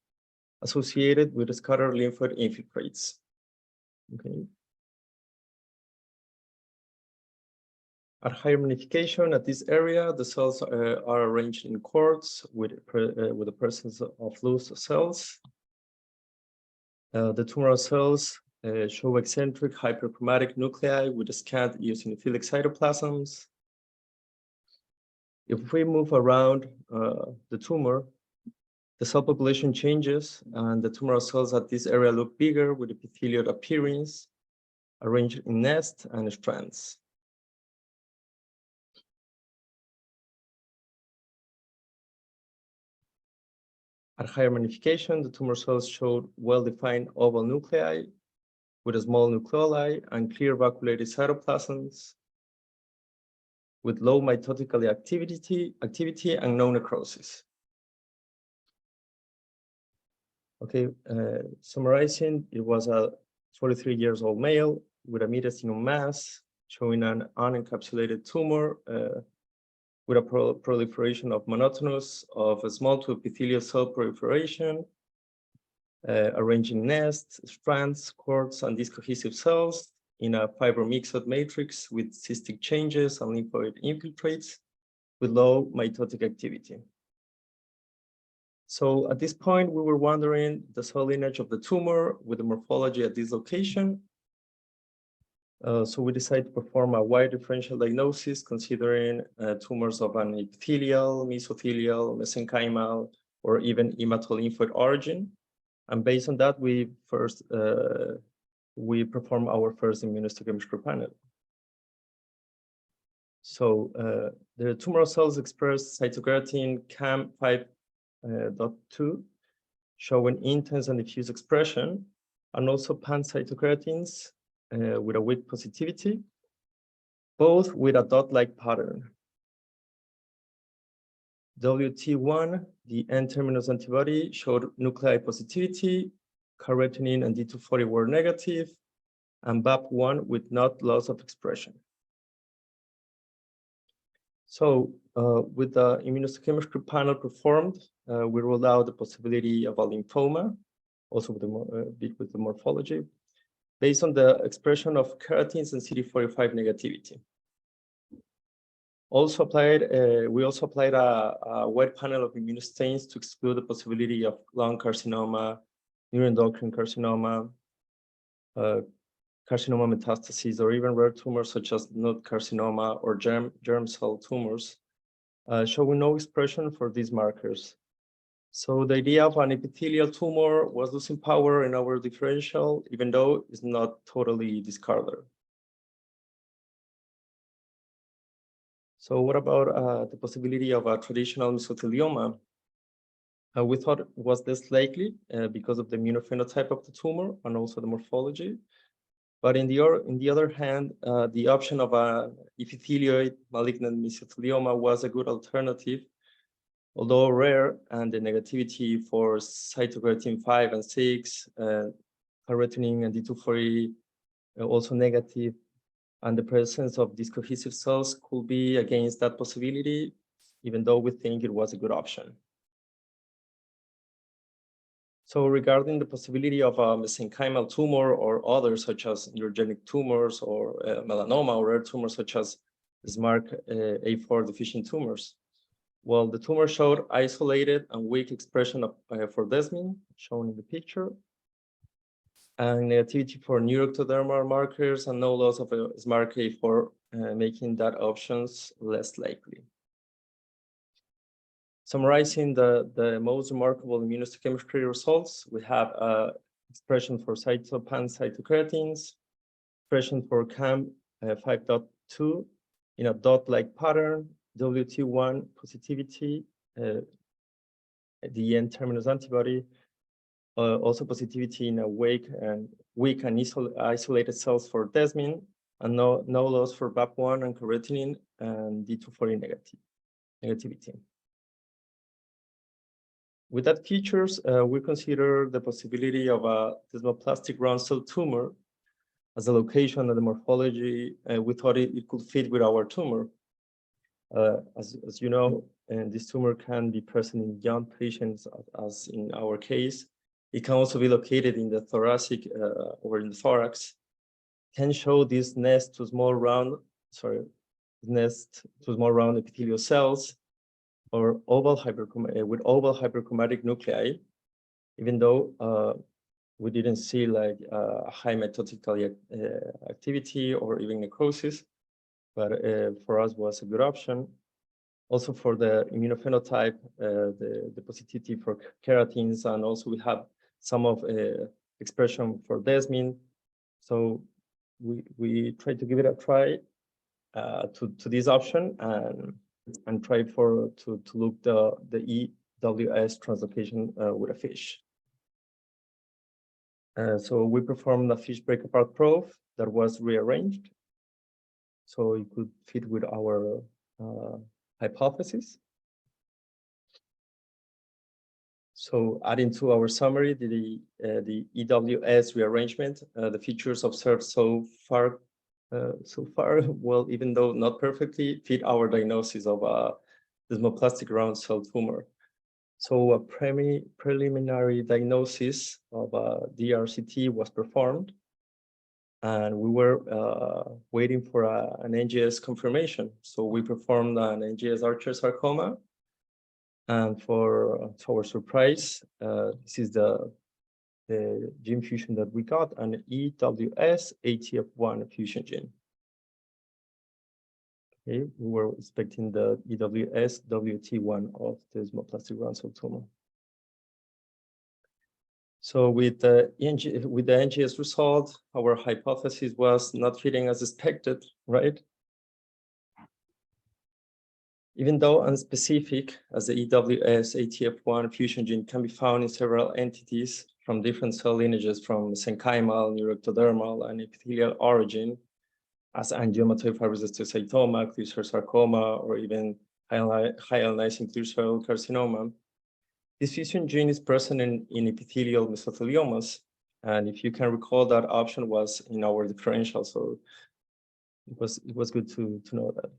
associated with scattered lymphoid infiltrates. Okay. At higher magnification, at this area, the cells are arranged in cords with the presence of loose cells. The tumoral cells show eccentric hyperchromatic nuclei with scant eosinophilic cytoplasms. If we move around the tumor, the cell population changes and the tumoral cells at this area look bigger with epithelial appearance, arranged in nests and strands. At higher magnification, the tumor cells showed well-defined oval nuclei with a small nucleoli and clear vacuolated cytoplasms with low mitotic activity and no necrosis. Okay, summarizing, it was a 43-year-old male with a mediastinum mass showing an unencapsulated tumor with a proliferation of monotonous of a small to epithelial cell proliferation, arranging nests, strands, cords, and discohesive cells in a fibromixed matrix with cystic changes and lymphoid infiltrates with low mitotic activity. So at this point, we were wondering the cell lineage of the tumor with the morphology at this location. So we decided to perform a wide differential diagnosis considering tumors of an epithelial, mesothelial, mesenchymal, or even hematolymphoid origin. And based on that, we performed our first immunohistochemistry panel. So the tumoral cells express cytokeratin CAM5.2, showing intense and diffuse expression, and also pan-cytokeratins with a weak positivity, both with a dot-like pattern. WT1, the N-terminus antibody, showed nuclei positivity, carotene and D240 were negative, and BAP1 with not loss of expression. So with the immunohistochemistry panel performed, we ruled out the possibility of a lymphoma, also with the morphology, based on the expression of keratins and CD45 negativity. Also applied, we also applied a wide panel of immunostains to exclude the possibility of lung carcinoma, neuroendocrine carcinoma, carcinoma metastases, or even rare tumors such as node carcinoma or germ cell tumors, showing no expression for these markers. So the idea of an epithelial tumor was losing power in our differential, even though it's not totally discarded. So what about the possibility of a traditional mesothelioma? We thought it was less likely because of the immunophenotype of the tumor and also the morphology. But in the other hand, the option of a epithelioid malignant mesothelioma was a good alternative, although rare, and the negativity for cytokeratin 5 and 6, carotene and D240 also negative, and the presence of discohesive cells could be against that possibility, even though we think it was a good option. So regarding the possibility of a mesenchymal tumor or others such as neurogenic tumors or melanoma or rare tumors such as SMARCA4 deficient tumors, well, the tumor showed isolated and weak expression of for desmin, shown in the picture, and negativity for neuroectodermal markers and no loss of SMARCA4, making that options less likely. Summarizing the most remarkable immunohistochemistry results, we have expression for pan-cytokeratins, expression for CAM5.2 in a dot-like pattern, WT1 positivity, the N-terminus antibody, also positivity in a weak and isolated cells for desmin, and no loss for BAP1 and carotene and D240 negativity. With that features, we consider the possibility of a desmoplastic round cell tumor as a location and the morphology. We thought it could fit with our tumor. As you know, and this tumor can be present in young patients, as in our case. It can also be located in the thoracic or in the thorax. Can show this nest to small round epithelial cells, or with oval hyperchromatic nuclei, even though we didn't see like high mitotic activity or even necrosis, but for us was a good option. Also for the immunophenotype, the positivity for keratins, and also we have some of expression for desmin. So we tried to give it a try to this option and try to look the EWS translocation with a fish. So we performed a fish break apart probe that was rearranged, so it could fit with our hypothesis. So adding to our summary, the EWS rearrangement, the features observed so far, well, even though not perfectly, fit our diagnosis of a desmoplastic round cell tumor. So a preliminary diagnosis of a DRCT was performed, and we were waiting for an NGS confirmation. So we performed an NGS Archer sarcoma, and to our surprise, this is the gene fusion that we got, an EWS ATF1 fusion gene. Okay, we were expecting the EWS WT1 of the desmoplastic round cell tumor. So with the NGS result, our hypothesis was not fitting as expected, right? Even though unspecific, as the EWS ATF1 fusion gene can be found in several entities from different cell lineages from mesenchymal, neuroectodermal, and epithelial origin, as angiomatoid fibrous osteocytoma, clear cell sarcoma, or even hyalinizing clear cell carcinoma. This fusion gene is present in epithelial mesotheliomas, and if you can recall, that option was in our differential, so it was good to know that.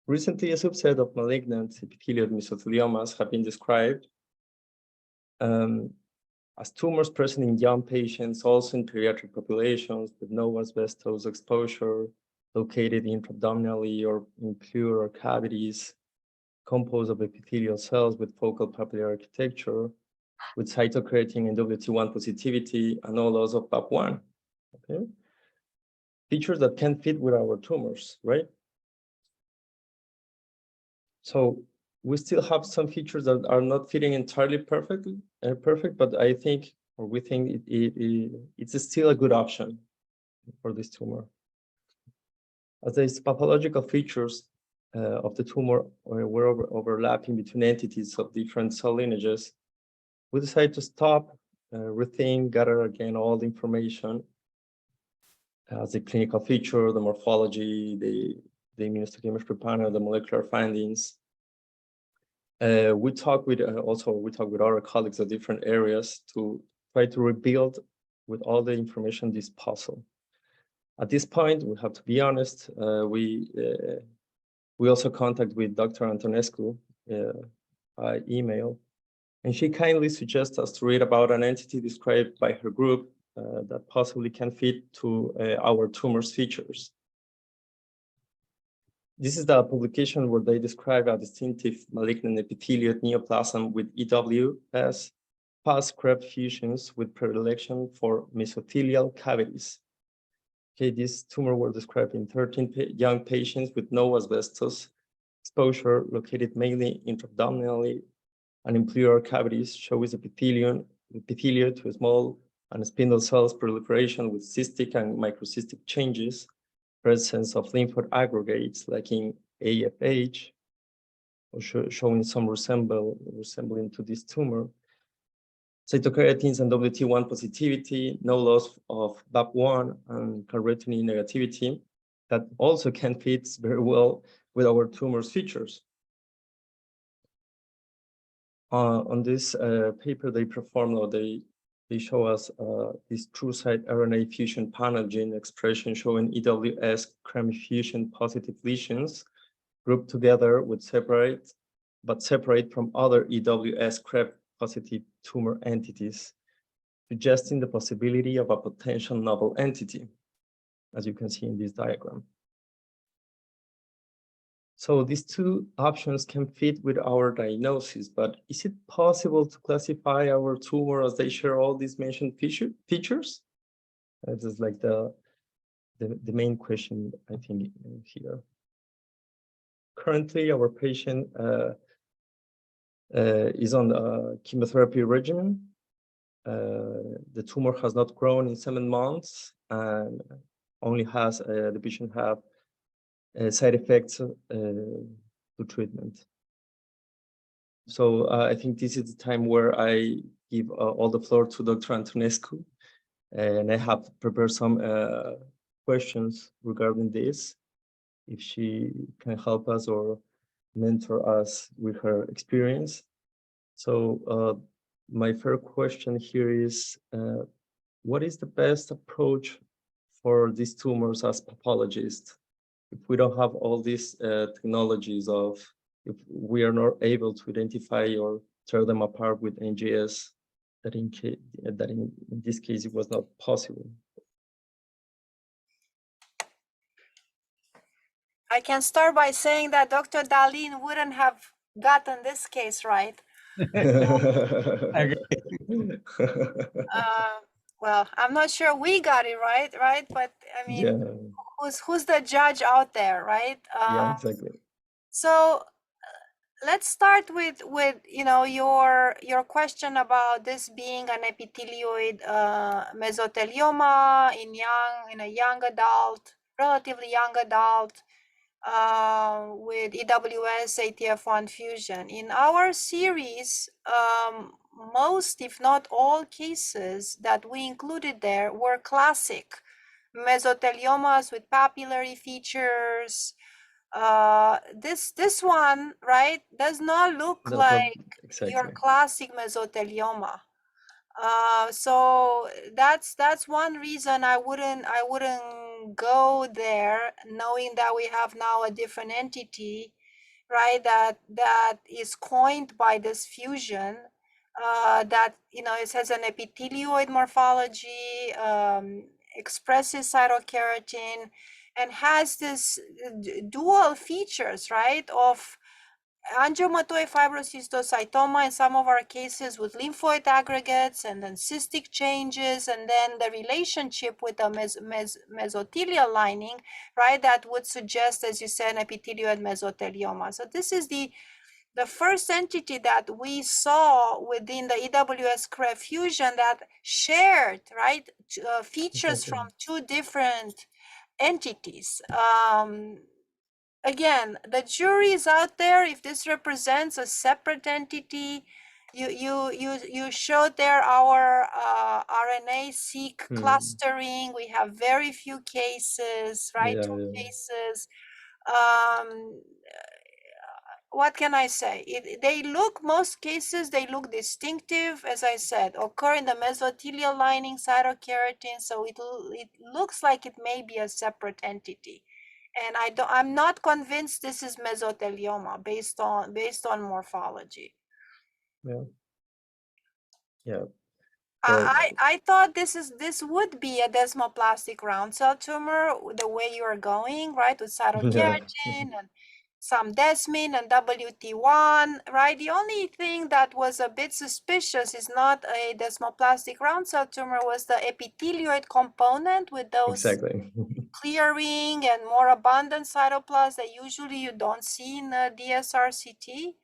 Recently, a subset of malignant epithelial mesotheliomas have been described as tumors present in young patients, also in pediatric populations with no asbestos exposure, located intra-abdominally or in pleural cavities, composed of epithelial cells with focal papillary architecture, with cytokeratin and WT1 positivity, and no loss of BAP1. Okay, features that can fit with our tumors, right? So we still have some features that are not fitting entirely perfect, but I think, or we think it's still a good option for this tumor. As these pathological features of the tumor were overlapping between entities of different cell lineages, we decided to stop, rethink, gather again all the information as the clinical feature, the morphology, the immunohistochemistry panel, the molecular findings. We talk with other colleagues at different areas to try to rebuild with all the information this puzzle. At this point, we have to be honest. We also contact with Dr. Antonescu by email, and she kindly suggests us to read about an entity described by her group that possibly can fit to our tumor's features. This is the publication where they describe a distinctive malignant epithelial neoplasm with EWS past-crept fusions with predilection for mesothelial cavities. Okay, this tumor was described in 13 young patients with no asbestos exposure, located mainly intra-abdominally and in pleural cavities, shows epithelium to small and spindle cells proliferation with cystic and microcystic changes, presence of lymphoid aggregates like in AFH, or showing some resembling to this tumor. Cytokeratins and WT1 positivity, no loss of BAP1 and carotene negativity, that also can fit very well with our tumor's features. on this paper, they performed, or they show us this true-site RNA fusion panel gene expression showing EWS CREM fusion positive lesions grouped together with separate from other EWS CREM positive tumor entities, suggesting the possibility of a potential novel entity, as you can see in this diagram. So these two options can fit with our diagnosis, but is it possible to classify our tumor as they share all these mentioned features? That is like the main question, I think, here. Currently, our patient is on a chemotherapy regimen. The tumor has not grown in 7 months and only has, the patient have side effects to treatment. So I think this is the time where I give all the floor to Dr. Antonescu, and I have prepared some questions regarding this, if she can help us or mentor us with her experience. So my first question here is, what is the best approach for these tumors as pathologists? If we don't have all these technologies of, if we are not able to identify or tear them apart with NGS, that in this case, it was not possible. I can start by saying that Dr. Dalin wouldn't have gotten this case right. Well, I'm not sure we got it right? But I mean, yeah. Who's the judge out there, right? Yeah, exactly. So let's start with you know, your question about this being an epithelioid mesothelioma in a young adult, relatively young adult, with EWS ATF1 fusion. In our series, most, if not all, cases that we included there were classic mesotheliomas with papillary features. This one, right, does not look like your classic mesothelioma. So that's one reason I wouldn't go there, knowing that we have now a different entity, right, that is coined by this fusion, that, you know, it has an epithelioid morphology, expresses cytokeratin, and has this dual features, right, of angiomatoid fibrocystocytoma in some of our cases with lymphoid aggregates, and then cystic changes, and then the relationship with the mesothelial lining, right, that would suggest, as you said, epithelioid mesothelioma. So this is the first entity that we saw within the EWS CREB fusion that shared, right, features from two different entities. Again, the jury is out there. If this represents a separate entity, you showed there our RNA-seq clustering. We have very few cases, right? Yeah, 2 cases. What can I say? Most cases, they look distinctive, as I said, occur in the mesothelial lining, cytokeratin. So it looks like it may be a separate entity. And I'm not convinced this is mesothelioma based on morphology. Yeah. Yeah. I thought this would be a desmoplastic round cell tumor, the way you are going, right, with cytokeratin and some desmin and WT1, right? The only thing that was a bit suspicious is not a desmoplastic round cell tumor, was the epithelioid component with those clearing and more abundant cytoplasms that usually you don't see in the DSRCT.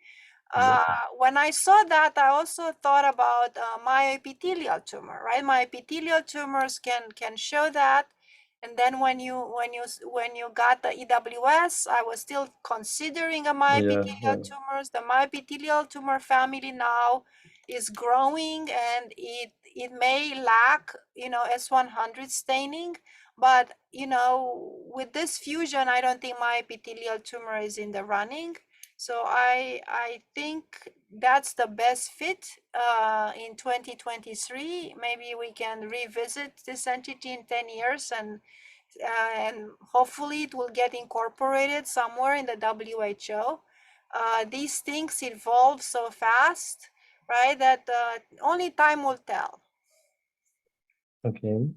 When I saw that, I also thought about myoepithelial tumor, right? Myoepithelial tumors can show that. And then when you got the EWS, I was still considering a myoepithelial tumors. The myoepithelial tumor family now is growing, and it may lack, you know, S100 staining, but, you know, with this fusion, I don't think myoepithelial tumor is in the running. So I think that's the best fit in 2023. Maybe we can revisit this entity in 10 years and hopefully it will get incorporated somewhere in the WHO. These things evolve so fast, right, that only time will tell. Okay.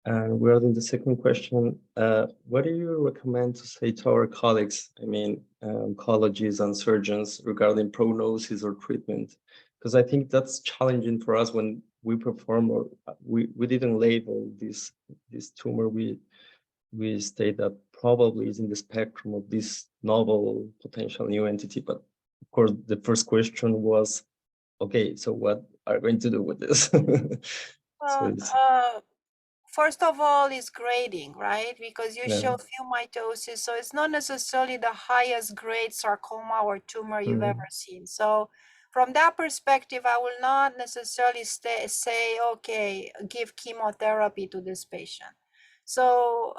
And regarding the second question, what do you recommend to say to our colleagues, I mean, oncologists and surgeons regarding prognosis or treatment? Because I think that's challenging for us when we perform, or we didn't label this tumor. We state that probably is in the spectrum of this novel potential new entity. But of course, the first question was, okay, so what are we going to do with this? First of all is grading, right? Because you Yeah. show few mitosis, so it's not necessarily the highest grade sarcoma or tumor you've ever seen. So from that perspective, I will not necessarily say, okay, give chemotherapy to this patient. So,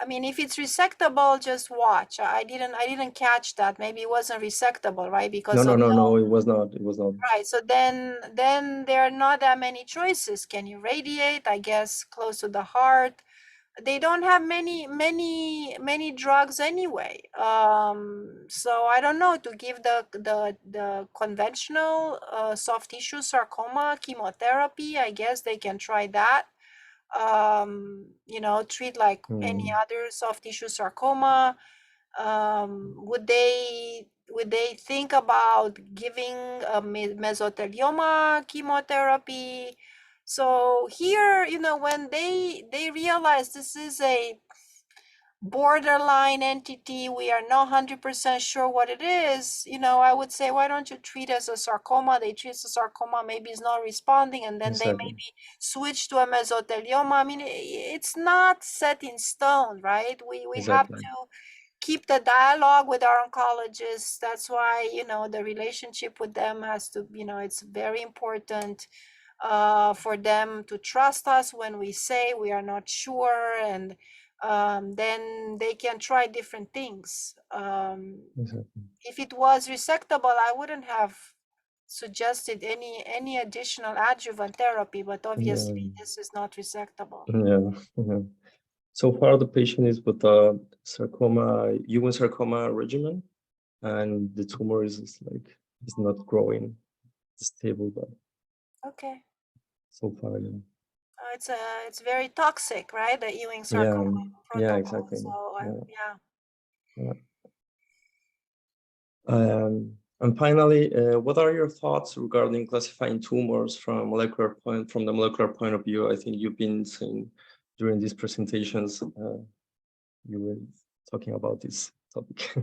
I mean, if it's resectable, just watch. I didn't catch that. Maybe it wasn't resectable, right? Because no, it was not. It was not. Right. So then there are not that many choices. Can you radiate? I guess close to the heart. They don't have many drugs anyway. So I don't know, to give the conventional soft tissue sarcoma chemotherapy. I guess they can try that. You know, treat like any other soft tissue sarcoma. Would they think about giving a mesothelioma chemotherapy? So here, you know, when they realize this is a borderline entity, we are not 100% sure what it is, you know, I would say, why don't you treat as a sarcoma? They treat the sarcoma, maybe it's not responding, and then they maybe switch to a mesothelioma. I mean, it's not set in stone, right? We have to keep the dialogue with our oncologists. That's why, you know, the relationship with them has to, you know, it's very important for them to trust us when we say we are not sure, and then they can try different things. If it was resectable, I wouldn't have suggested any additional adjuvant therapy, but obviously this is not resectable. So far, the patient is with a sarcoma, Ewing sarcoma regimen, and the tumor is not growing, it's stable, but okay. So far, yeah. It's very toxic, right? The Ewing sarcoma protocol. Yeah, exactly. So yeah. And finally, what are your thoughts regarding classifying tumors from the molecular point of view? I think you've been saying during these presentations, you were talking about this topic.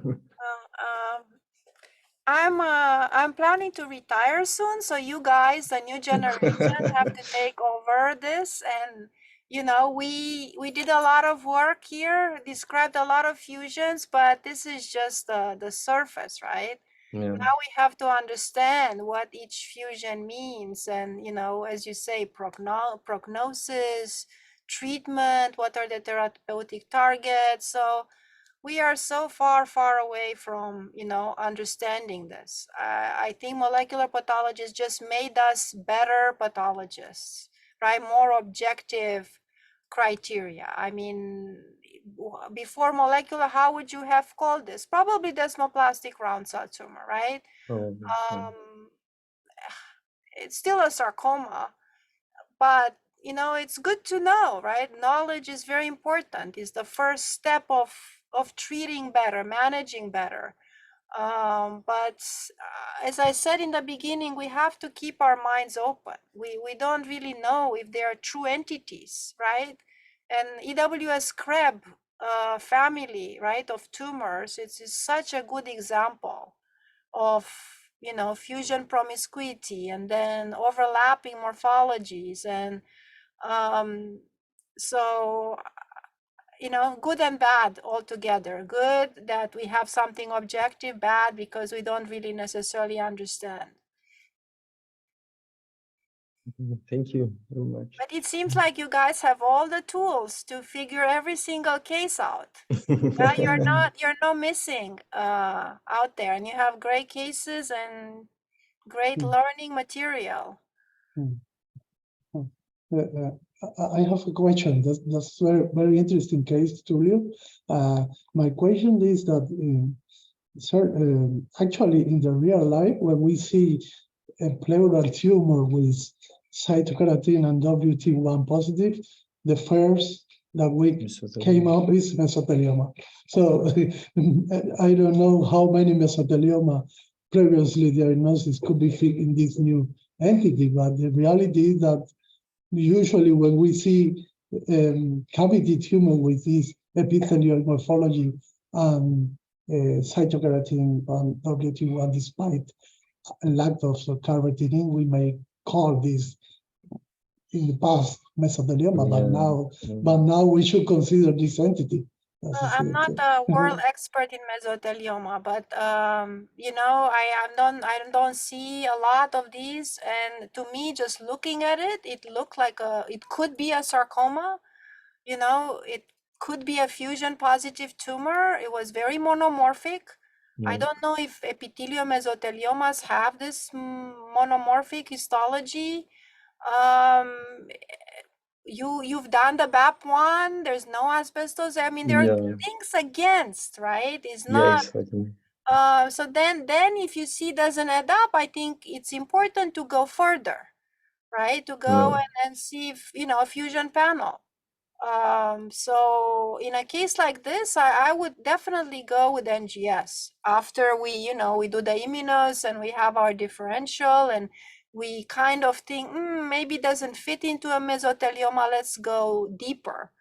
I'm planning to retire soon, so you guys, the new generation, have to take over this. And you know, we did a lot of work here, described a lot of fusions, but this is just the surface, right? Now we have to understand what each fusion means, and you know, as you say, prognosis, treatment, what are the therapeutic targets. So we are so far away from, you know, understanding this. I think molecular pathologists just made us better pathologists, right? More objective criteria. I mean, before molecular, how would you have called this? Probably desmoplastic round cell tumor, right? It's still a sarcoma, but you know, it's good to know, right? Knowledge is very important. It's the first step of treating better, managing better. But as I said in the beginning, we have to keep our minds open. We don't really know if they are true entities, right? And EWS Krebs family, right, of tumors, it's such a good example of, you know, fusion promiscuity and then overlapping morphologies. And so, you know, good and bad altogether. Good that we have something objective, bad because we don't really necessarily understand. Thank you very much. But it seems like you guys have all the tools to figure every single case out. You're not missing out there, and you have great cases and great learning material. I have a question. That's very interesting case, Tulio. My question is that, actually, in the real life, when we see a pleural tumor with cytokeratin and WT1 positive, the first that we came up is mesothelioma. So I don't know how many mesothelioma previously diagnosis could be fit in this new entity, but the reality is that usually when we see cavity tumor with this epithelial morphology and cytokeratin and WT1 despite lack of carotene, we may call this in the past mesothelioma, but now we should consider this entity. I'm not a world expert in mesothelioma, but you know, I don't see a lot of these, and to me, just looking at it, it looked like it could be a sarcoma. You know, it could be a fusion positive tumor. It was very monomorphic. I don't know if epithelial mesotheliomas have this monomorphic histology. You've done the BAP1, there's no asbestos. I mean, there are things against, right? It's not exactly. So then if you see doesn't add up, I think it's important to go further, right? To go and see if, you know, a fusion panel. So in a case like this, I would definitely go with NGS after we, you know, we do the immunos and we have our differential and we kind of think maybe doesn't fit into a mesothelioma, let's go deeper.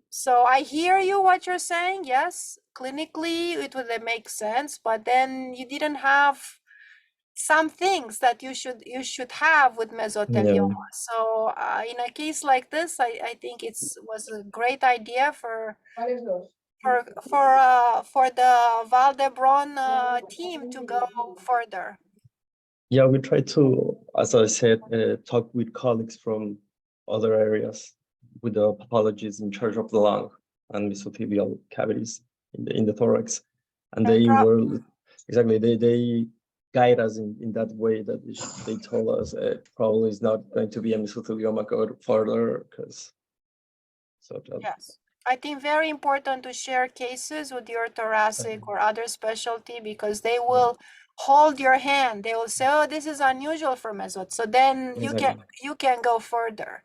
So I hear you what you're saying. Yes, clinically it would make sense, but then you didn't have some things that you should have with mesothelioma. So in a case like this, I think was a great idea for the Valdebron team to go further. Yeah, we try to, as I said, talk with colleagues from other areas with the pathologists in charge of the lung and mesothelial cavities in the thorax, and they were exactly they guide us in that way that they told us probably it's not going to be a mesothelioma, go further because yes. I think very important to share cases with your thoracic or other specialty because they will hold your hand. They will say, "Oh, this is unusual for mesot." So then you can go further,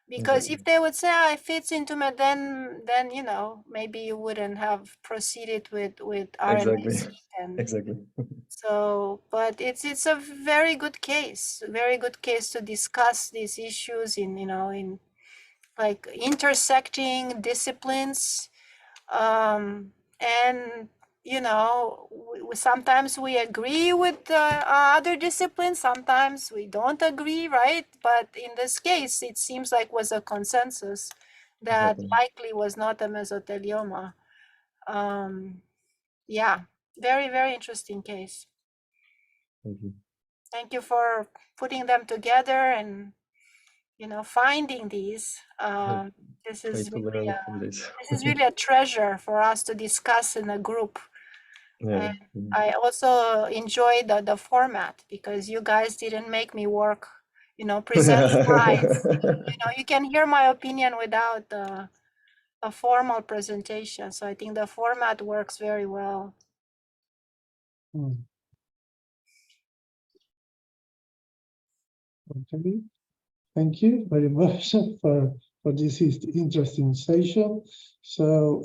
because if they would say, "Oh, it fits into me," then you know maybe you wouldn't have proceeded with RNA-seq. Exactly. So, but it's a very good case to discuss these issues in like intersecting disciplines, and you know sometimes we agree with other disciplines, sometimes we don't agree, right? But in this case it seems like was a consensus that likely was not a mesothelioma. Yeah, very, very interesting case. Thank you for putting them together and finding these. This is really a treasure for us to discuss in a group. And I also enjoyed the format because you guys didn't make me work, present slides. You can hear my opinion without a formal presentation. So I think the format works very well. Okay. Thank you very much for this interesting session. So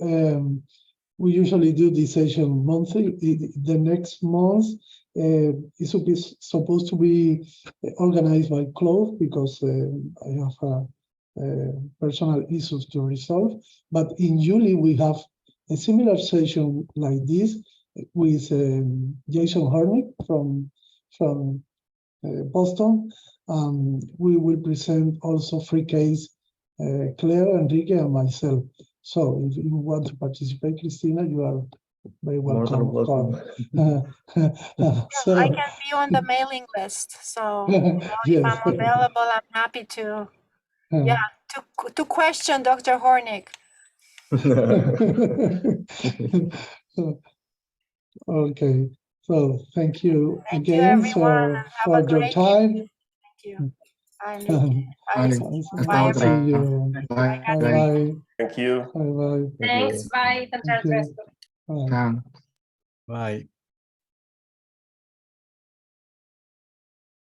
we usually do this session monthly. The next month is supposed to be organized by Claude because I have personal issues to resolve. But in July we have a similar session like this with Jason Hornick from Boston. We will present also free case, Claire, Enrique, and myself. So if you want to participate, Cristina, you are Very More than welcome. So, I can be on the mailing list, so you know, if yes. I'm available, I'm happy to to question Dr. Hornick. Okay, so thank you Thank you, again everyone, and have for a your great time. evening. Thank you. Bye, Miguel. Bye, Isidro. Bye, See everyone. you. Bye, Bye Caterina. bye. Thank you. Bye bye. Thanks. Bye. Thank you. Bye. Bye.